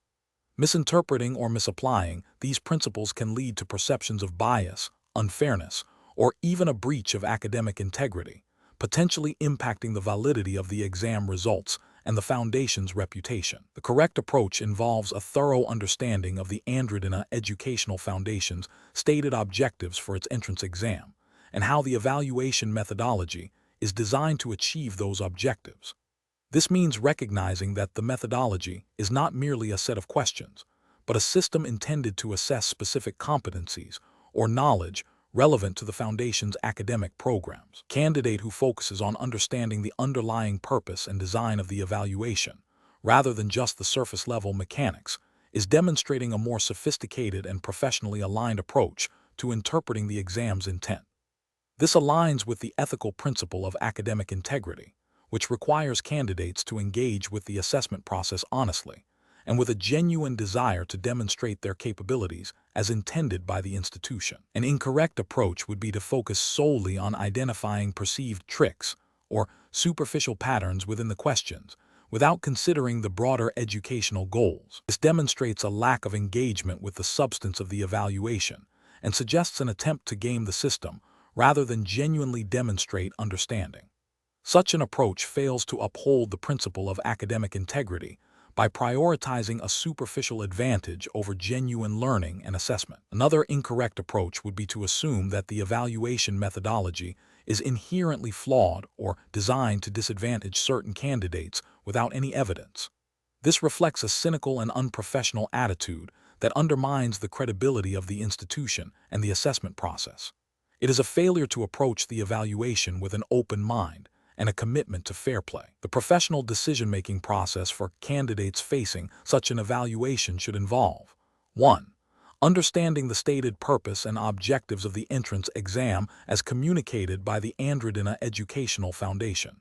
Misinterpreting or misapplying these principles can lead to perceptions of bias, unfairness, or even a breach of academic integrity, potentially impacting the validity of the exam results and the Foundation's reputation. The correct approach involves a thorough understanding of the Andradina Educational Foundation's stated objectives for its entrance exam, and how the evaluation methodology is designed to achieve those objectives. This means recognizing that the methodology is not merely a set of questions, but a system intended to assess specific competencies or knowledge relevant to the Foundation's academic programs. A candidate who focuses on understanding the underlying purpose and design of the evaluation, rather than just the surface-level mechanics, is demonstrating a more sophisticated and professionally aligned approach to interpreting the exam's intent. This aligns with the ethical principle of academic integrity, which requires candidates to engage with the assessment process honestly and with a genuine desire to demonstrate their capabilities as intended by the institution. An incorrect approach would be to focus solely on identifying perceived tricks, or superficial patterns within the questions, without considering the broader educational goals. This demonstrates a lack of engagement with the substance of the evaluation and suggests an attempt to game the system rather than genuinely demonstrate understanding. Such an approach fails to uphold the principle of academic integrity by prioritizing a superficial advantage over genuine learning and assessment. Another incorrect approach would be to assume that the evaluation methodology is inherently flawed or designed to disadvantage certain candidates without any evidence. This reflects a cynical and unprofessional attitude that undermines the credibility of the institution and the assessment process. It is a failure to approach the evaluation with an open mind and a commitment to fair play. The professional decision-making process for candidates facing such an evaluation should involve 1. Understanding the stated purpose and objectives of the entrance exam as communicated by the Andradina Educational Foundation.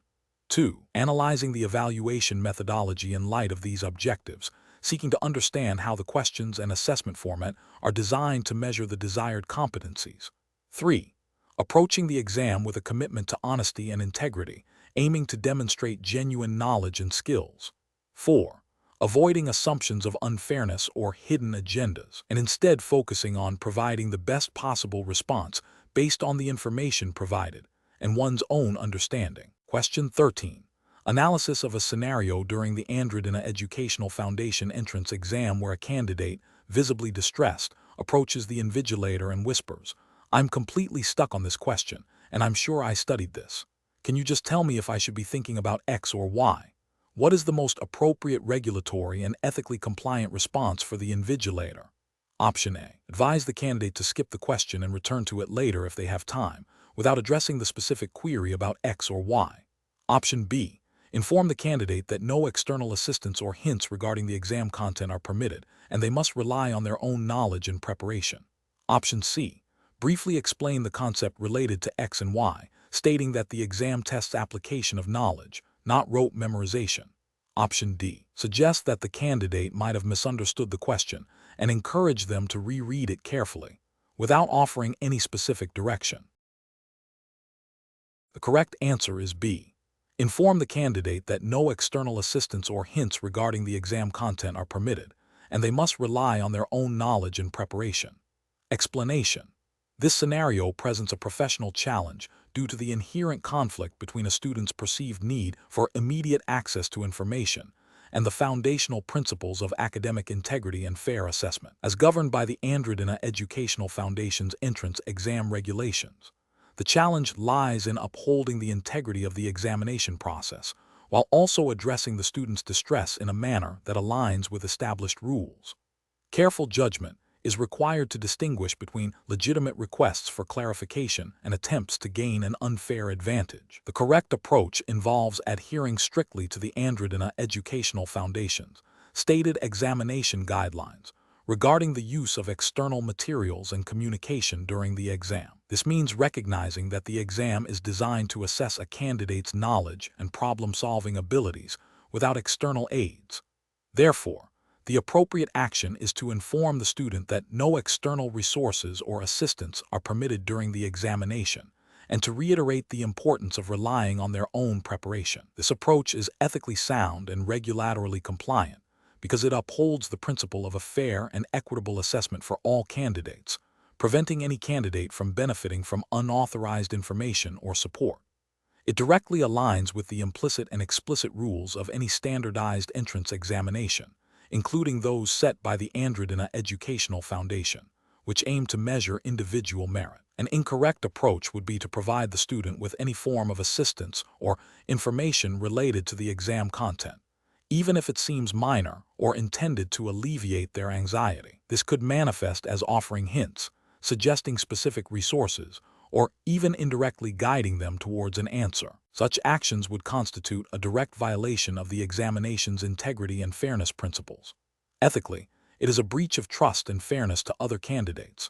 2. Analyzing the evaluation methodology in light of these objectives, seeking to understand how the questions and assessment format are designed to measure the desired competencies. 3. Approaching the exam with a commitment to honesty and integrity, aiming to demonstrate genuine knowledge and skills. 4. Avoiding assumptions of unfairness or hidden agendas, and instead focusing on providing the best possible response based on the information provided and one's own understanding. Question 13. Analysis of a scenario during the Andradina Educational Foundation entrance exam where a candidate, visibly distressed, approaches the invigilator and whispers, "I'm completely stuck on this question, and I'm sure I studied this. Can you just tell me if I should be thinking about X or Y?" What is the most appropriate regulatory and ethically compliant response for the invigilator? Option A. Advise the candidate to skip the question and return to it later if they have time, without addressing the specific query about X or Y. Option B. Inform the candidate that no external assistance or hints regarding the exam content are permitted, and they must rely on their own knowledge and preparation. Option C. Briefly explain the concept related to X and Y, stating that the exam tests application of knowledge, not rote memorization. Option D. Suggest that the candidate might have misunderstood the question and encourage them to reread it carefully, without offering any specific direction. The correct answer is B. Inform the candidate that no external assistance or hints regarding the exam content are permitted, and they must rely on their own knowledge and preparation. Explanation. This scenario presents a professional challenge due to the inherent conflict between a student's perceived need for immediate access to information and the foundational principles of academic integrity and fair assessment, as governed by the Andradina Educational Foundation's entrance exam regulations. The challenge lies in upholding the integrity of the examination process, while also addressing the student's distress in a manner that aligns with established rules. Careful judgment is required to distinguish between legitimate requests for clarification and attempts to gain an unfair advantage. The correct approach involves adhering strictly to the Andradina Educational Foundation's stated examination guidelines regarding the use of external materials and communication during the exam. This means recognizing that the exam is designed to assess a candidate's knowledge and problem-solving abilities without external aids. Therefore, the appropriate action is to inform the student that no external resources or assistance are permitted during the examination, and to reiterate the importance of relying on their own preparation. This approach is ethically sound and regulatorily compliant because it upholds the principle of a fair and equitable assessment for all candidates, preventing any candidate from benefiting from unauthorized information or support. It directly aligns with the implicit and explicit rules of any standardized entrance examination, including those set by the Andradina Educational Foundation, which aim to measure individual merit. An incorrect approach would be to provide the student with any form of assistance or information related to the exam content, even if it seems minor or intended to alleviate their anxiety. This could manifest as offering hints, suggesting specific resources, or even indirectly guiding them towards an answer. Such actions would constitute a direct violation of the examination's integrity and fairness principles. Ethically, it is a breach of trust and fairness to other candidates.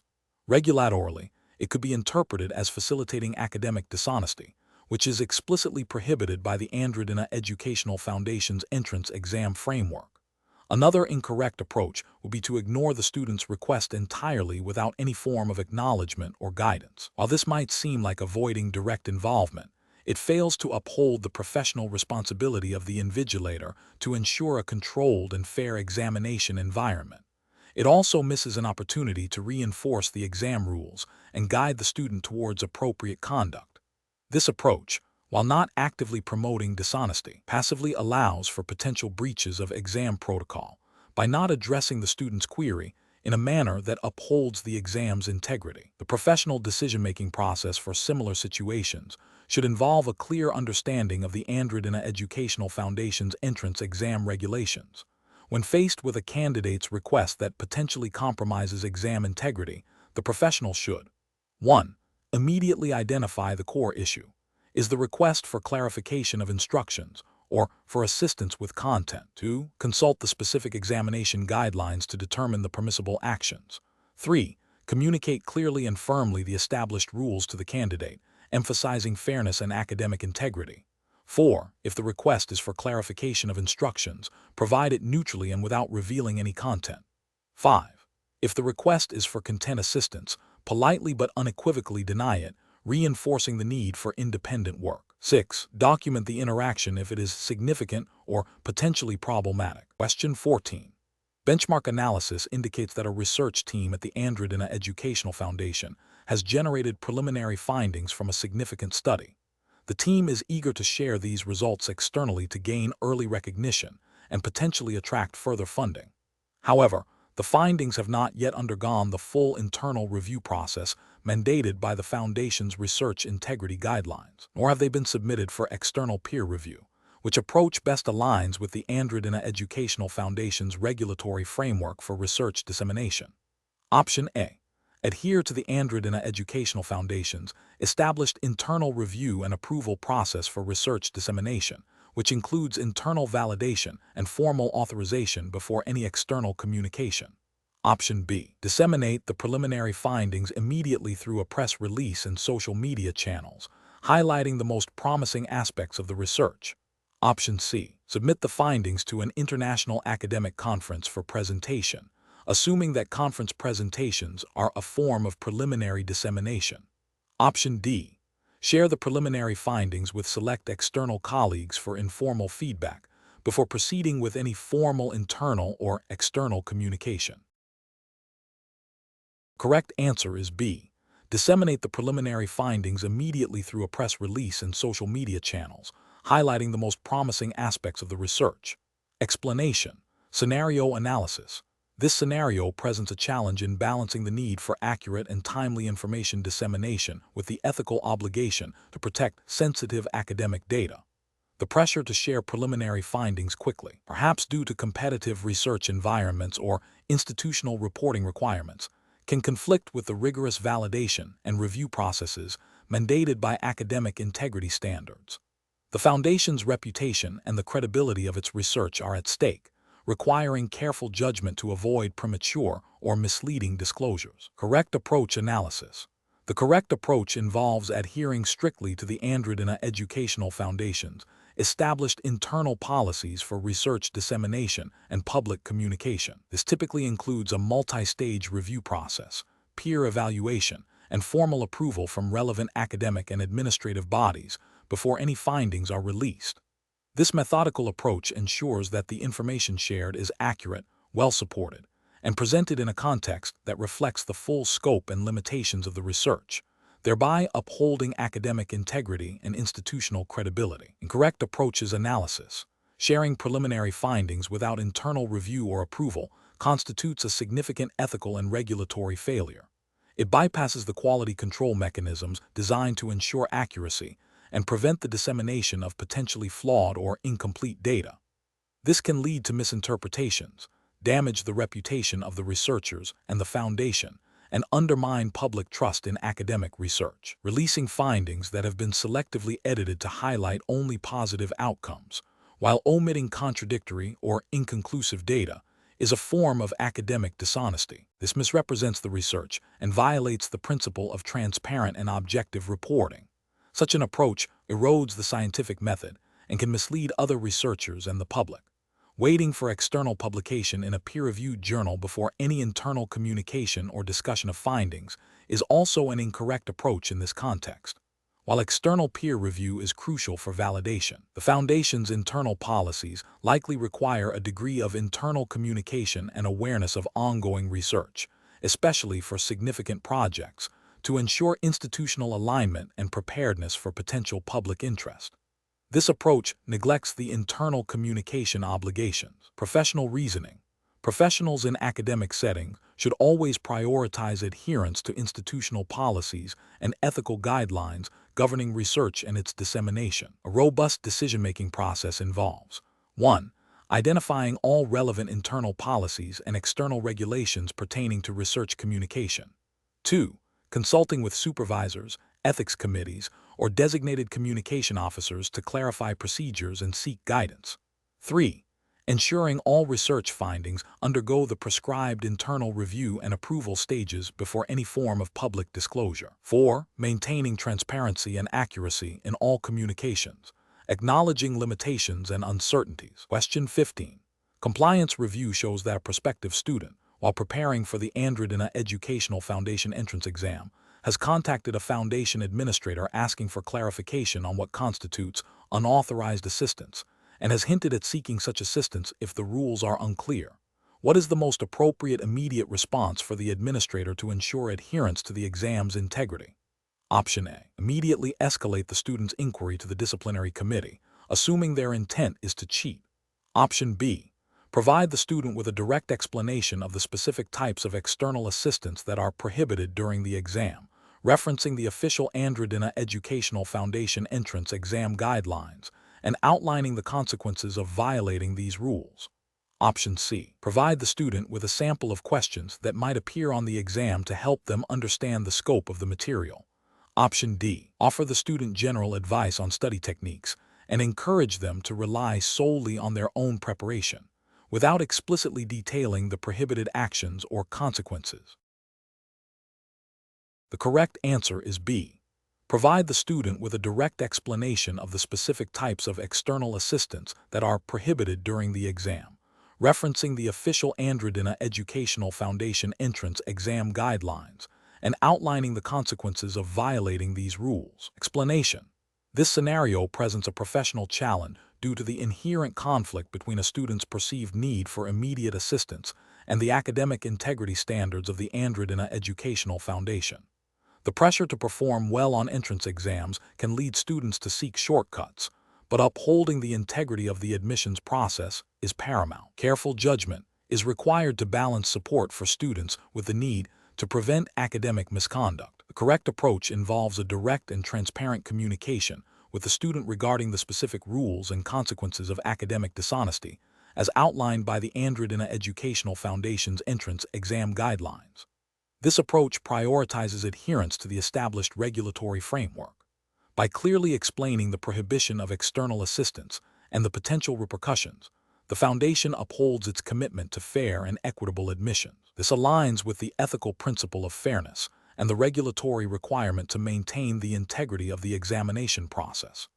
Regulatorily, it could be interpreted as facilitating academic dishonesty, which is explicitly prohibited by the Andradina Educational Foundation's entrance exam framework. Another incorrect approach would be to ignore the student's request entirely without any form of acknowledgement or guidance. While this might seem like avoiding direct involvement, It fails to uphold the professional responsibility of the invigilator to ensure a controlled and fair examination environment. It also misses an opportunity to reinforce the exam rules and guide the student towards appropriate conduct. This approach, while not actively promoting dishonesty, passively allows for potential breaches of exam protocol by not addressing the student's query in a manner that upholds the exam's integrity. The professional decision-making process for similar situations should involve a clear understanding of the Andradina Educational Foundation's entrance exam regulations. When faced with a candidate's request that potentially compromises exam integrity, the professional should 1. Immediately identify the core issue. Is the request for clarification of instructions or for assistance with content? 2. Consult the specific examination guidelines to determine the permissible actions. 3. Communicate clearly and firmly the established rules to the candidate, emphasizing fairness and academic integrity. 4. If the request is for clarification of instructions, provide it neutrally and without revealing any content. 5. If the request is for content assistance, politely but unequivocally deny it, reinforcing the need for independent work. 6. Document the interaction if it is significant or potentially problematic. Question 14. Benchmark analysis indicates that a research team at the Andradina Educational Foundation has generated preliminary findings from a significant study. The team is eager to share these results externally to gain early recognition and potentially attract further funding. However, the findings have not yet undergone the full internal review process mandated by the Foundation's research integrity guidelines, nor have they been submitted for external peer review, which approach best aligns with the Andradina Educational Foundation's regulatory framework for research dissemination. Option A. Adhere to the Andradina Educational Foundation's established internal review and approval process for research dissemination, which includes internal validation and formal authorization before any external communication. Option B. Disseminate the preliminary findings immediately through a press release and social media channels, highlighting the most promising aspects of the research. Option C. Submit the findings to an international academic conference for presentation, assuming that conference presentations are a form of preliminary dissemination. Option D. Share the preliminary findings with select external colleagues for informal feedback before proceeding with any formal internal or external communication. Correct answer is B. Disseminate the preliminary findings immediately through a press release and social media channels, highlighting the most promising aspects of the research. Explanation. Scenario analysis. This scenario presents a challenge in balancing the need for accurate and timely information dissemination with the ethical obligation to protect sensitive academic data. The pressure to share preliminary findings quickly, perhaps due to competitive research environments or institutional reporting requirements, can conflict with the rigorous validation and review processes mandated by academic integrity standards. The Foundation's reputation and the credibility of its research are at stake, requiring careful judgment to avoid premature or misleading disclosures. Correct approach analysis. The correct approach involves adhering strictly to the Andradina Educational Foundation's established internal policies for research dissemination and public communication. This typically includes a multi-stage review process, peer evaluation, and formal approval from relevant academic and administrative bodies before any findings are released. This methodical approach ensures that the information shared is accurate, well-supported, and presented in a context that reflects the full scope and limitations of the research, thereby upholding academic integrity and institutional credibility. Incorrect approaches analysis. Sharing preliminary findings without internal review or approval constitutes a significant ethical and regulatory failure. It bypasses the quality control mechanisms designed to ensure accuracy and prevent the dissemination of potentially flawed or incomplete data. This can lead to misinterpretations, damage the reputation of the researchers and the Foundation, and undermine public trust in academic research. Releasing findings that have been selectively edited to highlight only positive outcomes, while omitting contradictory or inconclusive data, is a form of academic dishonesty. This misrepresents the research and violates the principle of transparent and objective reporting. Such an approach erodes the scientific method and can mislead other researchers and the public. Waiting for external publication in a peer-reviewed journal before any internal communication or discussion of findings is also an incorrect approach in this context. while external peer review is crucial for validation. The foundation's internal policies likely require a degree of internal communication and awareness of ongoing research, especially for significant projects, to ensure institutional alignment and preparedness for potential public interest. This approach neglects the internal communication obligations. Professional reasoning. Professionals in academic settings should always prioritize adherence to institutional policies and ethical guidelines governing research and its dissemination. A robust decision-making process involves 1. Identifying all relevant internal policies and external regulations pertaining to research communication. 2. Consulting with supervisors, ethics committees, or designated communication officers to clarify procedures and seek guidance. 3. Ensuring all research findings undergo the prescribed internal review and approval stages before any form of public disclosure. 4. Maintaining transparency and accuracy in all communications, acknowledging limitations and uncertainties. Question 15. Compliance review shows that a prospective student, while preparing for the Andradina Educational Foundation entrance exam, has contacted a foundation administrator asking for clarification on what constitutes unauthorized assistance, and has hinted at seeking such assistance if the rules are unclear. What is the most appropriate immediate response for the administrator to ensure adherence to the exam's integrity? Option A. Immediately escalate the student's inquiry to the disciplinary committee, assuming their intent is to cheat. Option B. Provide the student with a direct explanation of the specific types of external assistance that are prohibited during the exam, referencing the official Andradina Educational Foundation entrance exam guidelines, and outlining the consequences of violating these rules. Option C. Provide the student with a sample of questions that might appear on the exam to help them understand the scope of the material. Option D. Offer the student general advice on study techniques and encourage them to rely solely on their own preparation, without explicitly detailing the prohibited actions or consequences. The correct answer is B. Provide the student with a direct explanation of the specific types of external assistance that are prohibited during the exam, referencing the official Andradina Educational Foundation entrance exam guidelines, and outlining the consequences of violating these rules. Explanation. This scenario presents a professional challenge due to the inherent conflict between a student's perceived need for immediate assistance and the academic integrity standards of the Andradina Educational Foundation. The pressure to perform well on entrance exams can lead students to seek shortcuts, but upholding the integrity of the admissions process is paramount. Careful judgment is required to balance support for students with the need to prevent academic misconduct. The correct approach involves a direct and transparent communication with the student regarding the specific rules and consequences of academic dishonesty, as outlined by the Andradina Educational Foundation's entrance exam guidelines. This approach prioritizes adherence to the established regulatory framework. By clearly explaining the prohibition of external assistance and the potential repercussions, the Foundation upholds its commitment to fair and equitable admissions. This aligns with the ethical principle of fairness and the regulatory requirement to maintain the integrity of the examination process.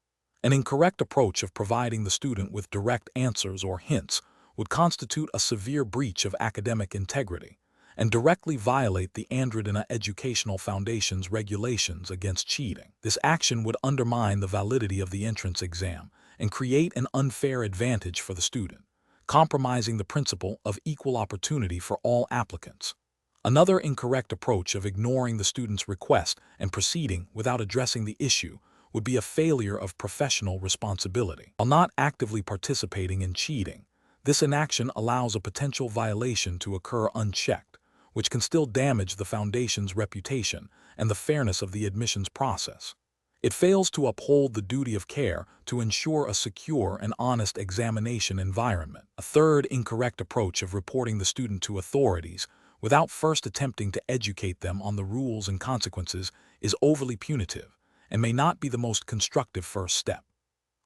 An incorrect approach of providing the student with direct answers or hints would constitute a severe breach of academic integrity and directly violate the Andradina Educational Foundation's regulations against cheating. This action would undermine the validity of the entrance exam and create an unfair advantage for the student, compromising the principle of equal opportunity for all applicants. Another incorrect approach of ignoring the student's request and proceeding without addressing the issue would be a failure of professional responsibility. While not actively participating in cheating, this inaction allows a potential violation to occur unchecked, which can still damage the Foundation's reputation and the fairness of the admissions process. It fails to uphold the duty of care to ensure a secure and honest examination environment. A third incorrect approach of reporting the student to authorities without first attempting to educate them on the rules and consequences is overly punitive and may not be the most constructive first step.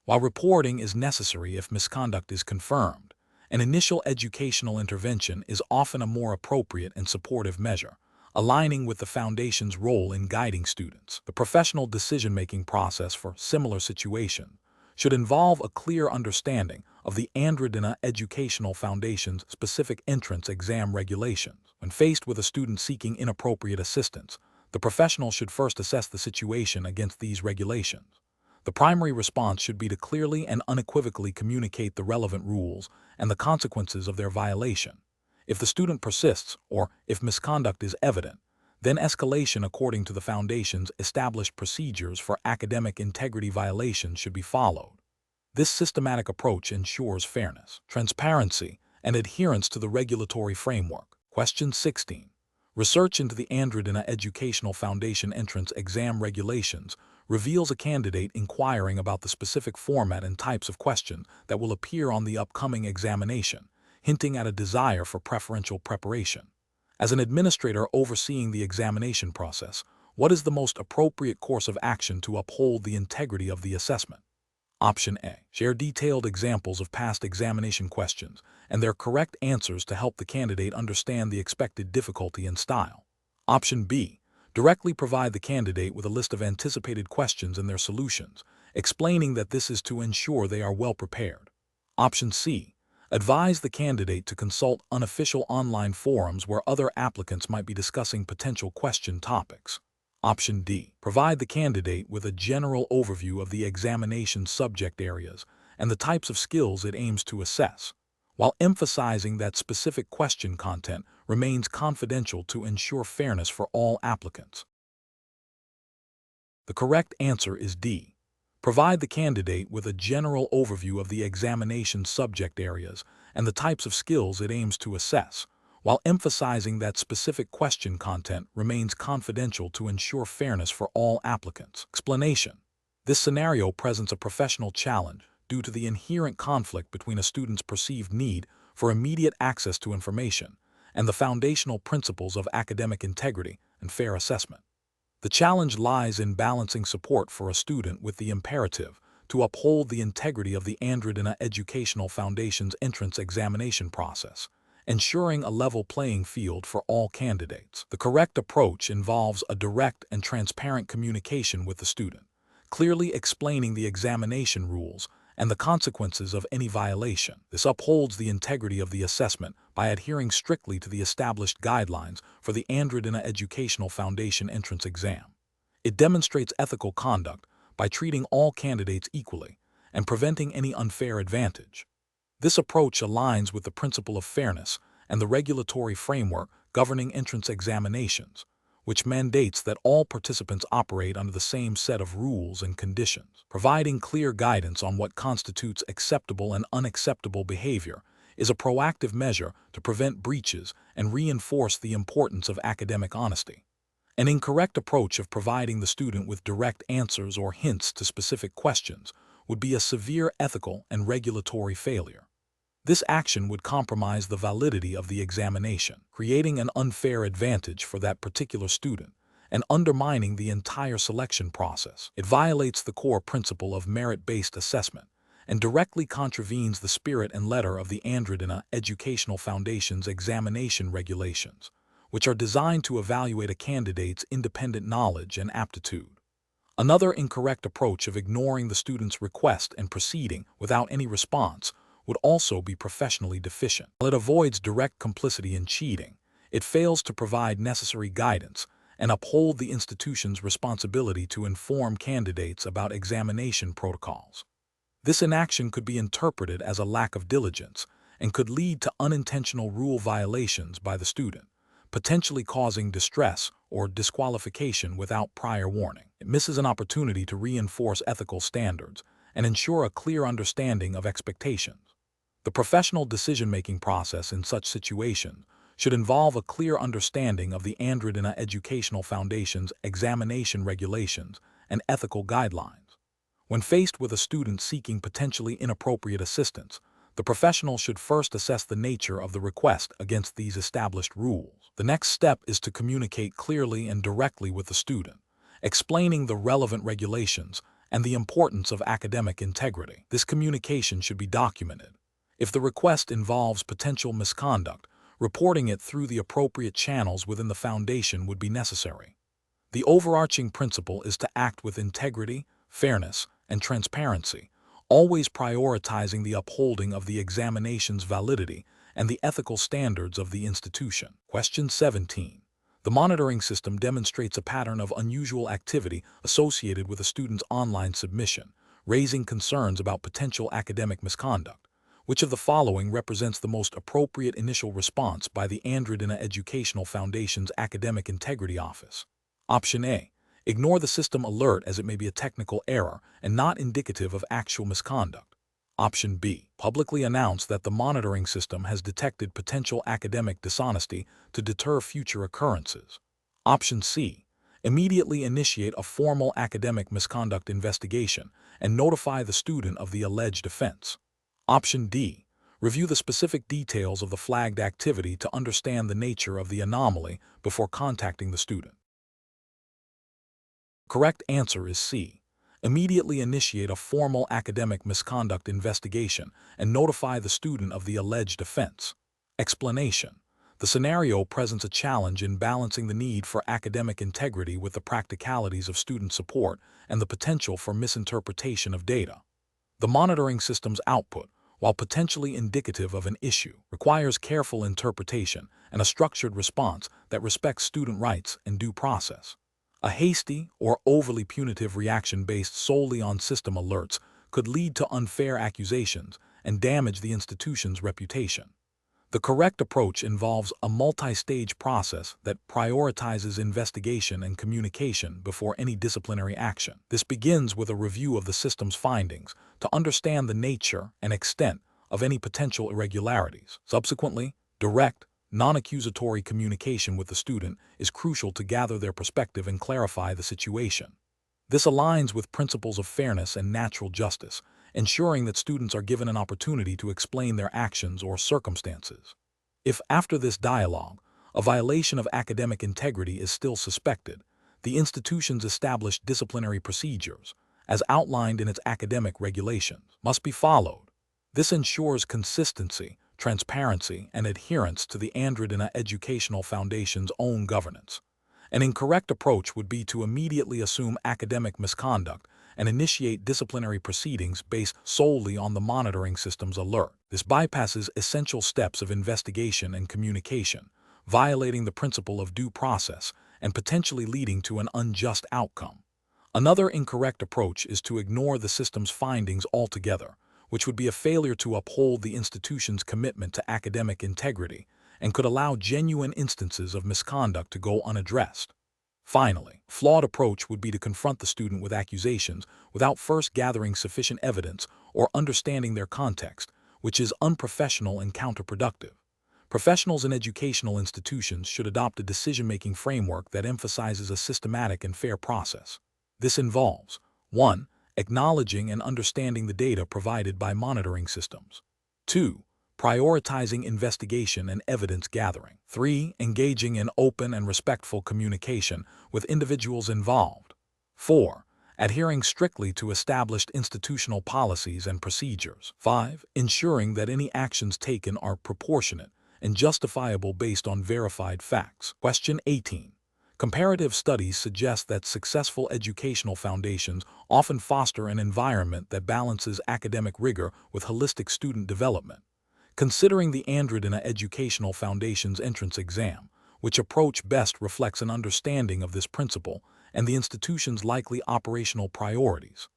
While reporting is necessary if misconduct is confirmed, an initial educational intervention is often a more appropriate and supportive measure, aligning with the Foundation's role in guiding students. The professional decision-making process for similar situations should involve a clear understanding of the Andradina Educational Foundation's specific entrance exam regulations. When faced with a student seeking inappropriate assistance, The professional should first assess the situation against these regulations. The primary response should be to clearly and unequivocally communicate the relevant rules and the consequences of their violation. If the student persists, or if misconduct is evident, then escalation according to the Foundation's established procedures for academic integrity violations should be followed. This systematic approach ensures fairness, transparency, and adherence to the regulatory framework. Question 16. Research into the Andradina Educational Foundation entrance exam regulations reveals a candidate inquiring about the specific format and types of questions that will appear on the upcoming examination, hinting at a desire for preferential preparation. As an administrator overseeing the examination process, what is the most appropriate course of action to uphold the integrity of the assessment? Option A. Share detailed examples of past examination questions and their correct answers to help the candidate understand the expected difficulty and style. Option B. Directly provide the candidate with a list of anticipated questions and their solutions, explaining that this is to ensure they are well prepared. Option C. Advise the candidate to consult unofficial online forums where other applicants might be discussing potential question topics. Option D. Provide the candidate with a general overview of the examination subject areas and the types of skills it aims to assess, while emphasizing that specific question content remains confidential to ensure fairness for all applicants. The correct answer is D. Provide the candidate with a general overview of the examination subject areas and the types of skills it aims to assess, while emphasizing that specific question content remains confidential to ensure fairness for all applicants. Explanation. This scenario presents a professional challenge due to the inherent conflict between a student's perceived need for immediate access to information and the foundational principles of academic integrity and fair assessment. The challenge lies in balancing support for a student with the imperative to uphold the integrity of the Andradina Educational Foundation's entrance examination process, ensuring a level playing field for all candidates. The correct approach involves a direct and transparent communication with the student, clearly explaining the examination rules and the consequences of any violation. This upholds the integrity of the assessment by adhering strictly to the established guidelines for the Andradina Educational Foundation entrance exam. It demonstrates ethical conduct by treating all candidates equally and preventing any unfair advantage. This approach aligns with the principle of fairness and the regulatory framework governing entrance examinations, which mandates that all participants operate under the same set of rules and conditions. Providing clear guidance on what constitutes acceptable and unacceptable behavior is a proactive measure to prevent breaches and reinforce the importance of academic honesty. An incorrect approach of providing the student with direct answers or hints to specific questions would be a severe ethical and regulatory failure. This action would compromise the validity of the examination, creating an unfair advantage for that particular student and undermining the entire selection process. It violates the core principle of merit-based assessment and directly contravenes the spirit and letter of the Andradina Educational Foundation's examination regulations, which are designed to evaluate a candidate's independent knowledge and aptitude. Another incorrect approach of ignoring the student's request and proceeding without any response would also be professionally deficient. While it avoids direct complicity in cheating, it fails to provide necessary guidance and uphold the institution's responsibility to inform candidates about examination protocols. This inaction could be interpreted as a lack of diligence and could lead to unintentional rule violations by the student, potentially causing distress or disqualification without prior warning. It misses an opportunity to reinforce ethical standards and ensure a clear understanding of expectations. The professional decision-making process in such situations should involve a clear understanding of the Andradina Educational Foundation's examination regulations and ethical guidelines. When faced with a student seeking potentially inappropriate assistance, the professional should first assess the nature of the request against these established rules. The next step is to communicate clearly and directly with the student, explaining the relevant regulations and the importance of academic integrity. This communication should be documented. If the request involves potential misconduct, reporting it through the appropriate channels within the foundation would be necessary. The overarching principle is to act with integrity, fairness, and transparency, always prioritizing the upholding of the examination's validity and the ethical standards of the institution. Question 17. The monitoring system demonstrates a pattern of unusual activity associated with a student's online submission, raising concerns about potential academic misconduct. Which of the following represents the most appropriate initial response by the Andradina Educational Foundation's Academic Integrity Office? Option A. Ignore the system alert as it may be a technical error and not indicative of actual misconduct. Option B. Publicly announce that the monitoring system has detected potential academic dishonesty to deter future occurrences. Option C. Immediately initiate a formal academic misconduct investigation and notify the student of the alleged offense. Option D. Review the specific details of the flagged activity to understand the nature of the anomaly before contacting the student. Correct answer is C. Immediately initiate a formal academic misconduct investigation and notify the student of the alleged offense. Explanation. The scenario presents a challenge in balancing the need for academic integrity with the practicalities of student support and the potential for misinterpretation of data. The monitoring system's output, while potentially indicative of an issue, requires careful interpretation and a structured response that respects student rights and due process. A hasty or overly punitive reaction based solely on system alerts could lead to unfair accusations and damage the institution's reputation. The correct approach involves a multi-stage process that prioritizes investigation and communication before any disciplinary action. This begins with a review of the system's findings to understand the nature and extent of any potential irregularities. Subsequently, direct, non-accusatory communication with the student is crucial to gather their perspective and clarify the situation. This aligns with principles of fairness and natural justice, ensuring that students are given an opportunity to explain their actions or circumstances. If, after this dialogue, a violation of academic integrity is still suspected, the institution's established disciplinary procedures, as outlined in its academic regulations, must be followed. This ensures consistency, transparency, and adherence to the Andradina Educational Foundation's own governance. An incorrect approach would be to immediately assume academic misconduct and initiate disciplinary proceedings based solely on the monitoring system's alert. This bypasses essential steps of investigation and communication, violating the principle of due process and potentially leading to an unjust outcome. Another incorrect approach is to ignore the system's findings altogether, which would be a failure to uphold the institution's commitment to academic integrity and could allow genuine instances of misconduct to go unaddressed. Finally, a flawed approach would be to confront the student with accusations without first gathering sufficient evidence or understanding their context, which is unprofessional and counterproductive. Professionals in educational institutions should adopt a decision-making framework that emphasizes a systematic and fair process. This involves 1. Acknowledging and understanding the data provided by monitoring systems. 2. Prioritizing investigation and evidence gathering. 3. Engaging in open and respectful communication with individuals involved. 4. Adhering strictly to established institutional policies and procedures. 5. Ensuring that any actions taken are proportionate and justifiable based on verified facts. Question 18. Comparative studies suggest that successful educational foundations often foster an environment that balances academic rigor with holistic student development. Considering the Andradina Educational Foundation's entrance exam, which approach best reflects an understanding of this principle and the institution's likely operational priorities?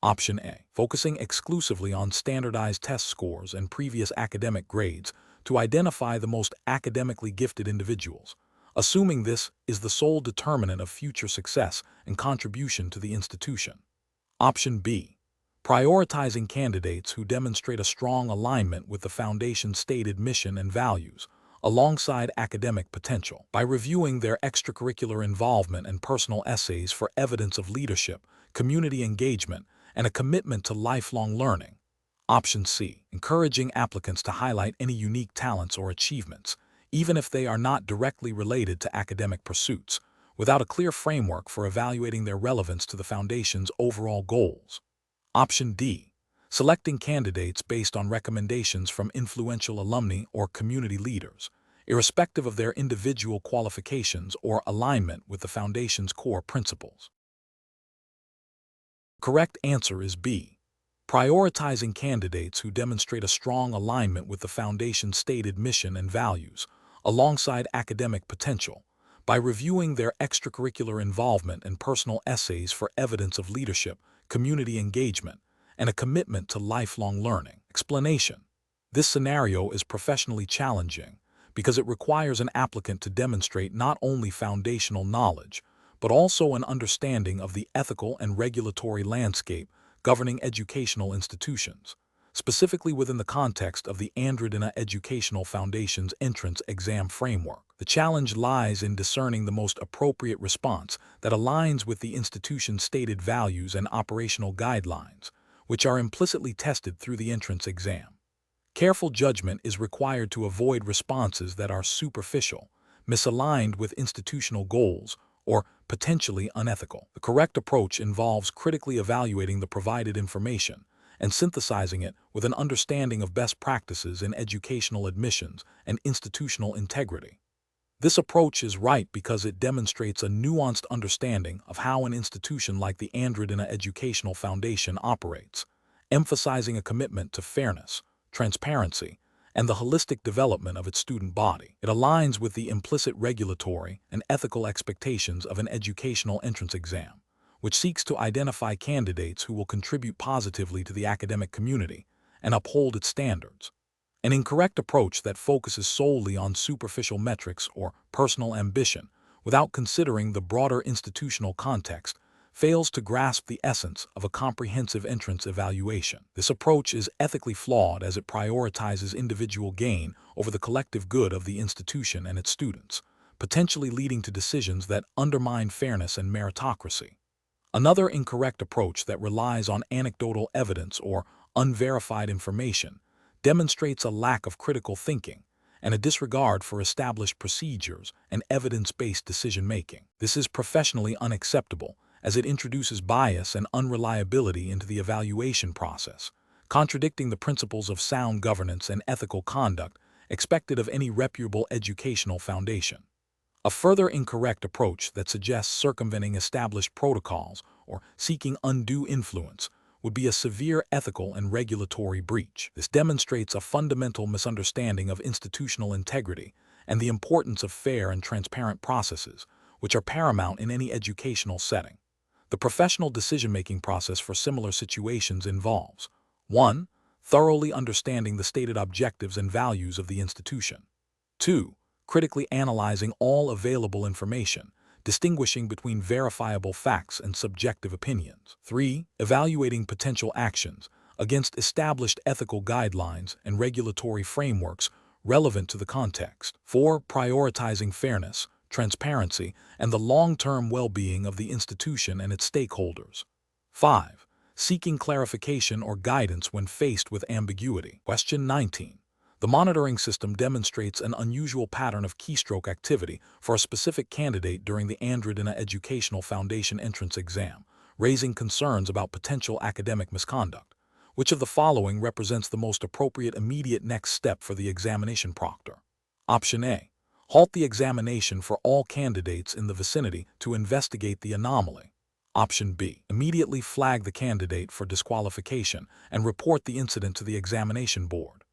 Option A. Focusing exclusively on standardized test scores and previous academic grades to identify the most academically gifted individuals, assuming this is the sole determinant of future success and contribution to the institution. Option B. Prioritizing candidates who demonstrate a strong alignment with the Foundation's stated mission and values, alongside academic potential, by reviewing their extracurricular involvement and personal essays for evidence of leadership, community engagement, and a commitment to lifelong learning. Option C. Encouraging applicants to highlight any unique talents or achievements, even if they are not directly related to academic pursuits, without a clear framework for evaluating their relevance to the Foundation's overall goals. Option D. Selecting candidates based on recommendations from influential alumni or community leaders, irrespective of their individual qualifications or alignment with the Foundation's core principles. Correct answer is B. Prioritizing candidates who demonstrate a strong alignment with the Foundation's stated mission and values, alongside academic potential, by reviewing their extracurricular involvement and personal essays for evidence of leadership, community engagement, and a commitment to lifelong learning. Explanation: this scenario is professionally challenging because it requires an applicant to demonstrate not only foundational knowledge, but also an understanding of the ethical and regulatory landscape governing educational institutions, specifically within the context of the Andradina Educational Foundation's entrance exam framework. The challenge lies in discerning the most appropriate response that aligns with the institution's stated values and operational guidelines, which are implicitly tested through the entrance exam. Careful judgment is required to avoid responses that are superficial, misaligned with institutional goals, or potentially unethical. The correct approach involves critically evaluating the provided information and synthesizing it with an understanding of best practices in educational admissions and institutional integrity. This approach is right because it demonstrates a nuanced understanding of how an institution like the Andradina Educational Foundation operates, emphasizing a commitment to fairness, transparency, and the holistic development of its student body. It aligns with the implicit regulatory and ethical expectations of an educational entrance exam, which seeks to identify candidates who will contribute positively to the academic community and uphold its standards. An incorrect approach that focuses solely on superficial metrics or personal ambition without considering the broader institutional context fails to grasp the essence of a comprehensive entrance evaluation. This approach is ethically flawed as it prioritizes individual gain over the collective good of the institution and its students, potentially leading to decisions that undermine fairness and meritocracy. Another incorrect approach that relies on anecdotal evidence or unverified information demonstrates a lack of critical thinking and a disregard for established procedures and evidence-based decision-making. This is professionally unacceptable as it introduces bias and unreliability into the evaluation process, contradicting the principles of sound governance and ethical conduct expected of any reputable educational foundation. A further incorrect approach that suggests circumventing established protocols or seeking undue influence would be a severe ethical and regulatory breach. This demonstrates a fundamental misunderstanding of institutional integrity and the importance of fair and transparent processes, which are paramount in any educational setting. The professional decision-making process for similar situations involves 1. Thoroughly understanding the stated objectives and values of the institution. 2. Critically analyzing all available information, distinguishing between verifiable facts and subjective opinions. 3. Evaluating potential actions against established ethical guidelines and regulatory frameworks relevant to the context. 4. Prioritizing fairness, transparency, and the long-term well-being of the institution and its stakeholders. 5. Seeking clarification or guidance when faced with ambiguity. Question 19. The monitoring system demonstrates an unusual pattern of keystroke activity for a specific candidate during the Andradina Educational Foundation entrance exam, raising concerns about potential academic misconduct. Which of the following represents the most appropriate immediate next step for the examination proctor? Option A. Halt the examination for all candidates in the vicinity to investigate the anomaly. Option B. Immediately flag the candidate for disqualification and report the incident to the examination board.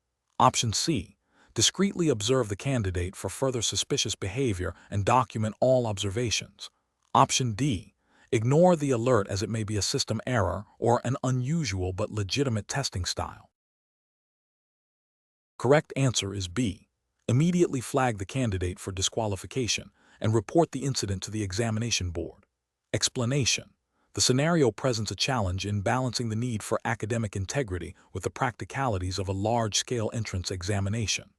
Option C. Discreetly observe the candidate for further suspicious behavior and document all observations. Option D. Ignore the alert as it may be a system error or an unusual but legitimate testing style. Correct answer is B. Immediately flag the candidate for disqualification and report the incident to the examination board. Explanation. The scenario presents a challenge in balancing the need for academic integrity with the practicalities of a large-scale entrance examination.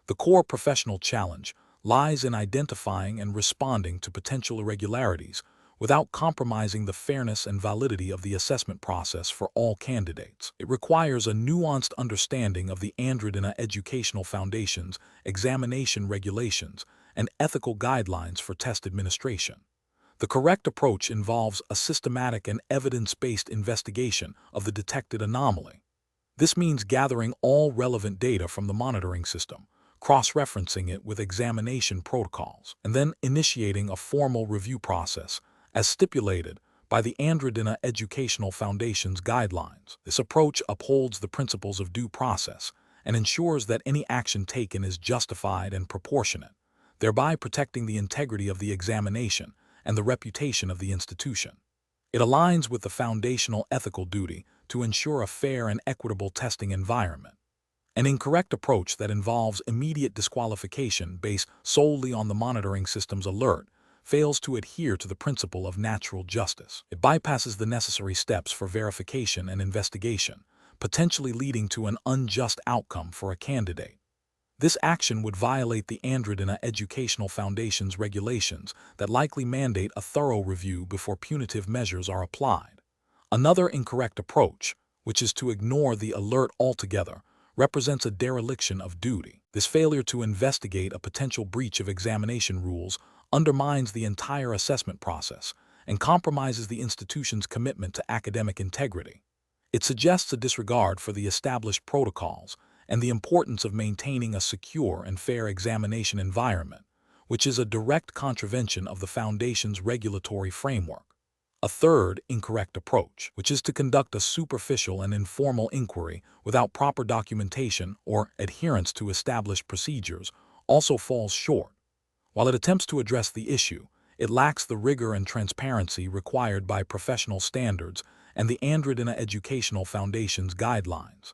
The core professional challenge lies in identifying and responding to potential irregularities without compromising the fairness and validity of the assessment process for all candidates. It requires a nuanced understanding of the Andradina Educational Foundation's examination regulations and ethical guidelines for test administration. The correct approach involves a systematic and evidence-based investigation of the detected anomaly. This means gathering all relevant data from the monitoring system, cross-referencing it with examination protocols, and then initiating a formal review process, as stipulated by the Andradina Educational Foundation's guidelines. This approach upholds the principles of due process and ensures that any action taken is justified and proportionate, thereby protecting the integrity of the examination and the reputation of the institution. It aligns with the foundational ethical duty to ensure a fair and equitable testing environment. An incorrect approach that involves immediate disqualification based solely on the monitoring system's alert fails to adhere to the principle of natural justice. It bypasses the necessary steps for verification and investigation, potentially leading to an unjust outcome for a candidate. This action would violate the Andradina Educational Foundation's regulations that likely mandate a thorough review before punitive measures are applied. Another incorrect approach, which is to ignore the alert altogether, represents a dereliction of duty. This failure to investigate a potential breach of examination rules undermines the entire assessment process and compromises the institution's commitment to academic integrity. It suggests a disregard for the established protocols and the importance of maintaining a secure and fair examination environment, which is a direct contravention of the Foundation's regulatory framework. A third incorrect approach, which is to conduct a superficial and informal inquiry without proper documentation or adherence to established procedures, also falls short. While it attempts to address the issue, it lacks the rigor and transparency required by professional standards and the Andradina Educational Foundation's guidelines.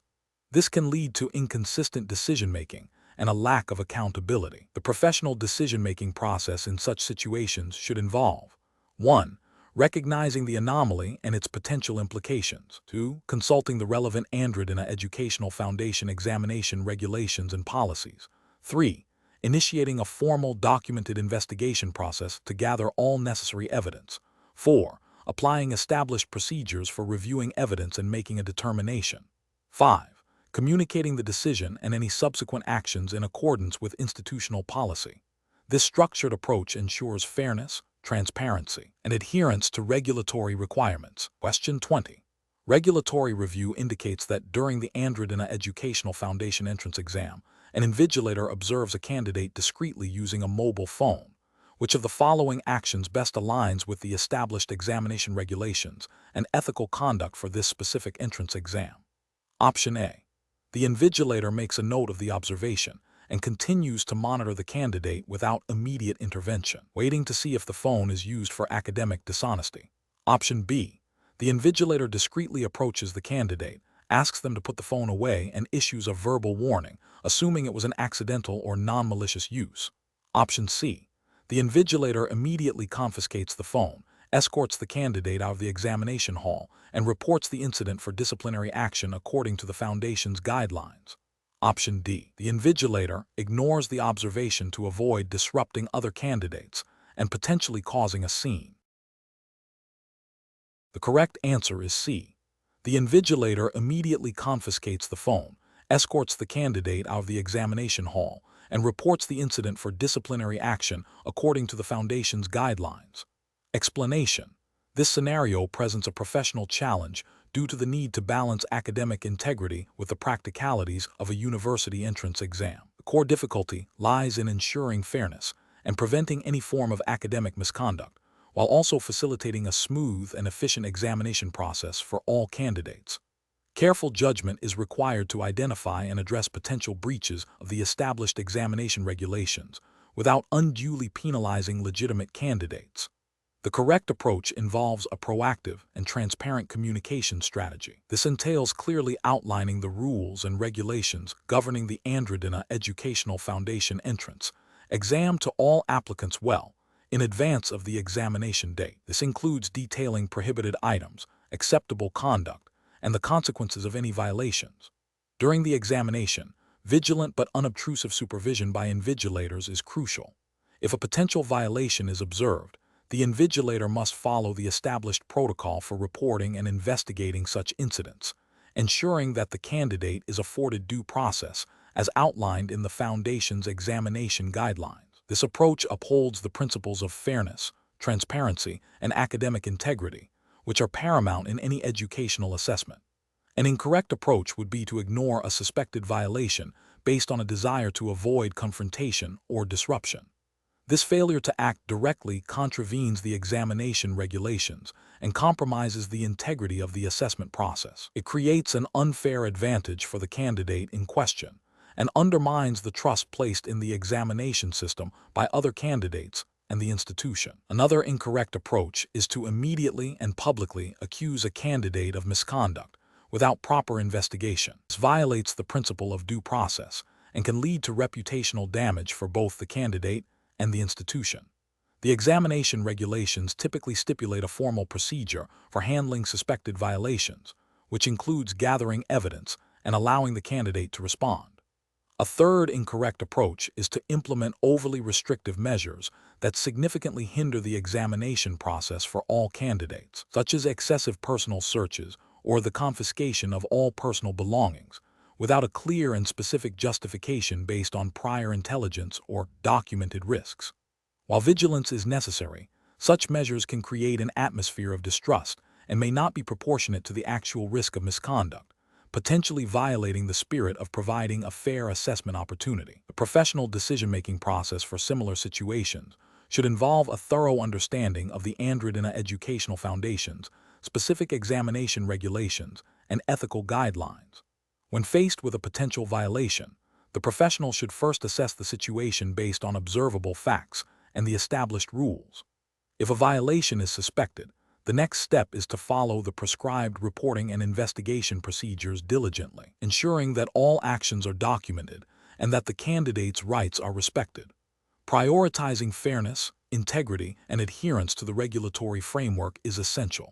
This can lead to inconsistent decision-making and a lack of accountability. The professional decision-making process in such situations should involve 1. Recognizing the anomaly and its potential implications. 2. Consulting the relevant Andradina Educational Foundation examination regulations and policies. 3. Initiating a formal documented investigation process to gather all necessary evidence. 4. Applying established procedures for reviewing evidence and making a determination. 5. Communicating the decision and any subsequent actions in accordance with institutional policy. This structured approach ensures fairness, transparency, and adherence to regulatory requirements. Question 20. Regulatory review indicates that during the Andradina Educational Foundation entrance exam, an invigilator observes a candidate discreetly using a mobile phone. Which of the following actions best aligns with the established examination regulations and ethical conduct for this specific entrance exam? Option A. The invigilator makes a note of the observation and continues to monitor the candidate without immediate intervention, waiting to see if the phone is used for academic dishonesty. Option B. The invigilator discreetly approaches the candidate, asks them to put the phone away, and issues a verbal warning, assuming it was an accidental or non-malicious use. Option C. The invigilator immediately confiscates the phone, escorts the candidate out of the examination hall, and reports the incident for disciplinary action according to the Foundation's guidelines. Option D. The invigilator ignores the observation to avoid disrupting other candidates and potentially causing a scene. The correct answer is C. The invigilator immediately confiscates the phone, escorts the candidate out of the examination hall, and reports the incident for disciplinary action according to the Foundation's guidelines. Explanation. This scenario presents a professional challenge due to the need to balance academic integrity with the practicalities of a university entrance exam. The core difficulty lies in ensuring fairness and preventing any form of academic misconduct, while also facilitating a smooth and efficient examination process for all candidates. Careful judgment is required to identify and address potential breaches of the established examination regulations without unduly penalizing legitimate candidates. The correct approach involves a proactive and transparent communication strategy. This entails clearly outlining the rules and regulations governing the Andradina Educational Foundation entrance exam to all applicants in advance of the examination date. This includes detailing prohibited items, acceptable conduct, and the consequences of any violations. During the examination, vigilant but unobtrusive supervision by invigilators is crucial. If a potential violation is observed, the invigilator must follow the established protocol for reporting and investigating such incidents, ensuring that the candidate is afforded due process as outlined in the Foundation's examination guidelines. This approach upholds the principles of fairness, transparency, and academic integrity, which are paramount in any educational assessment. An incorrect approach would be to ignore a suspected violation based on a desire to avoid confrontation or disruption. This failure to act directly contravenes the examination regulations and compromises the integrity of the assessment process. It creates an unfair advantage for the candidate in question and undermines the trust placed in the examination system by other candidates and the institution. Another incorrect approach is to immediately and publicly accuse a candidate of misconduct without proper investigation. This violates the principle of due process and can lead to reputational damage for both the candidate and the institution. The examination regulations typically stipulate a formal procedure for handling suspected violations, which includes gathering evidence and allowing the candidate to respond. A third incorrect approach is to implement overly restrictive measures that significantly hinder the examination process for all candidates, such as excessive personal searches or the confiscation of all personal belongings, without a clear and specific justification based on prior intelligence or documented risks. While vigilance is necessary, such measures can create an atmosphere of distrust and may not be proportionate to the actual risk of misconduct, potentially violating the spirit of providing a fair assessment opportunity. The professional decision-making process for similar situations should involve a thorough understanding of the Andradina educational foundations, specific examination regulations, and ethical guidelines. When faced with a potential violation, the professional should first assess the situation based on observable facts and the established rules. If a violation is suspected, the next step is to follow the prescribed reporting and investigation procedures diligently, ensuring that all actions are documented and that the candidate's rights are respected. Prioritizing fairness, integrity, and adherence to the regulatory framework is essential.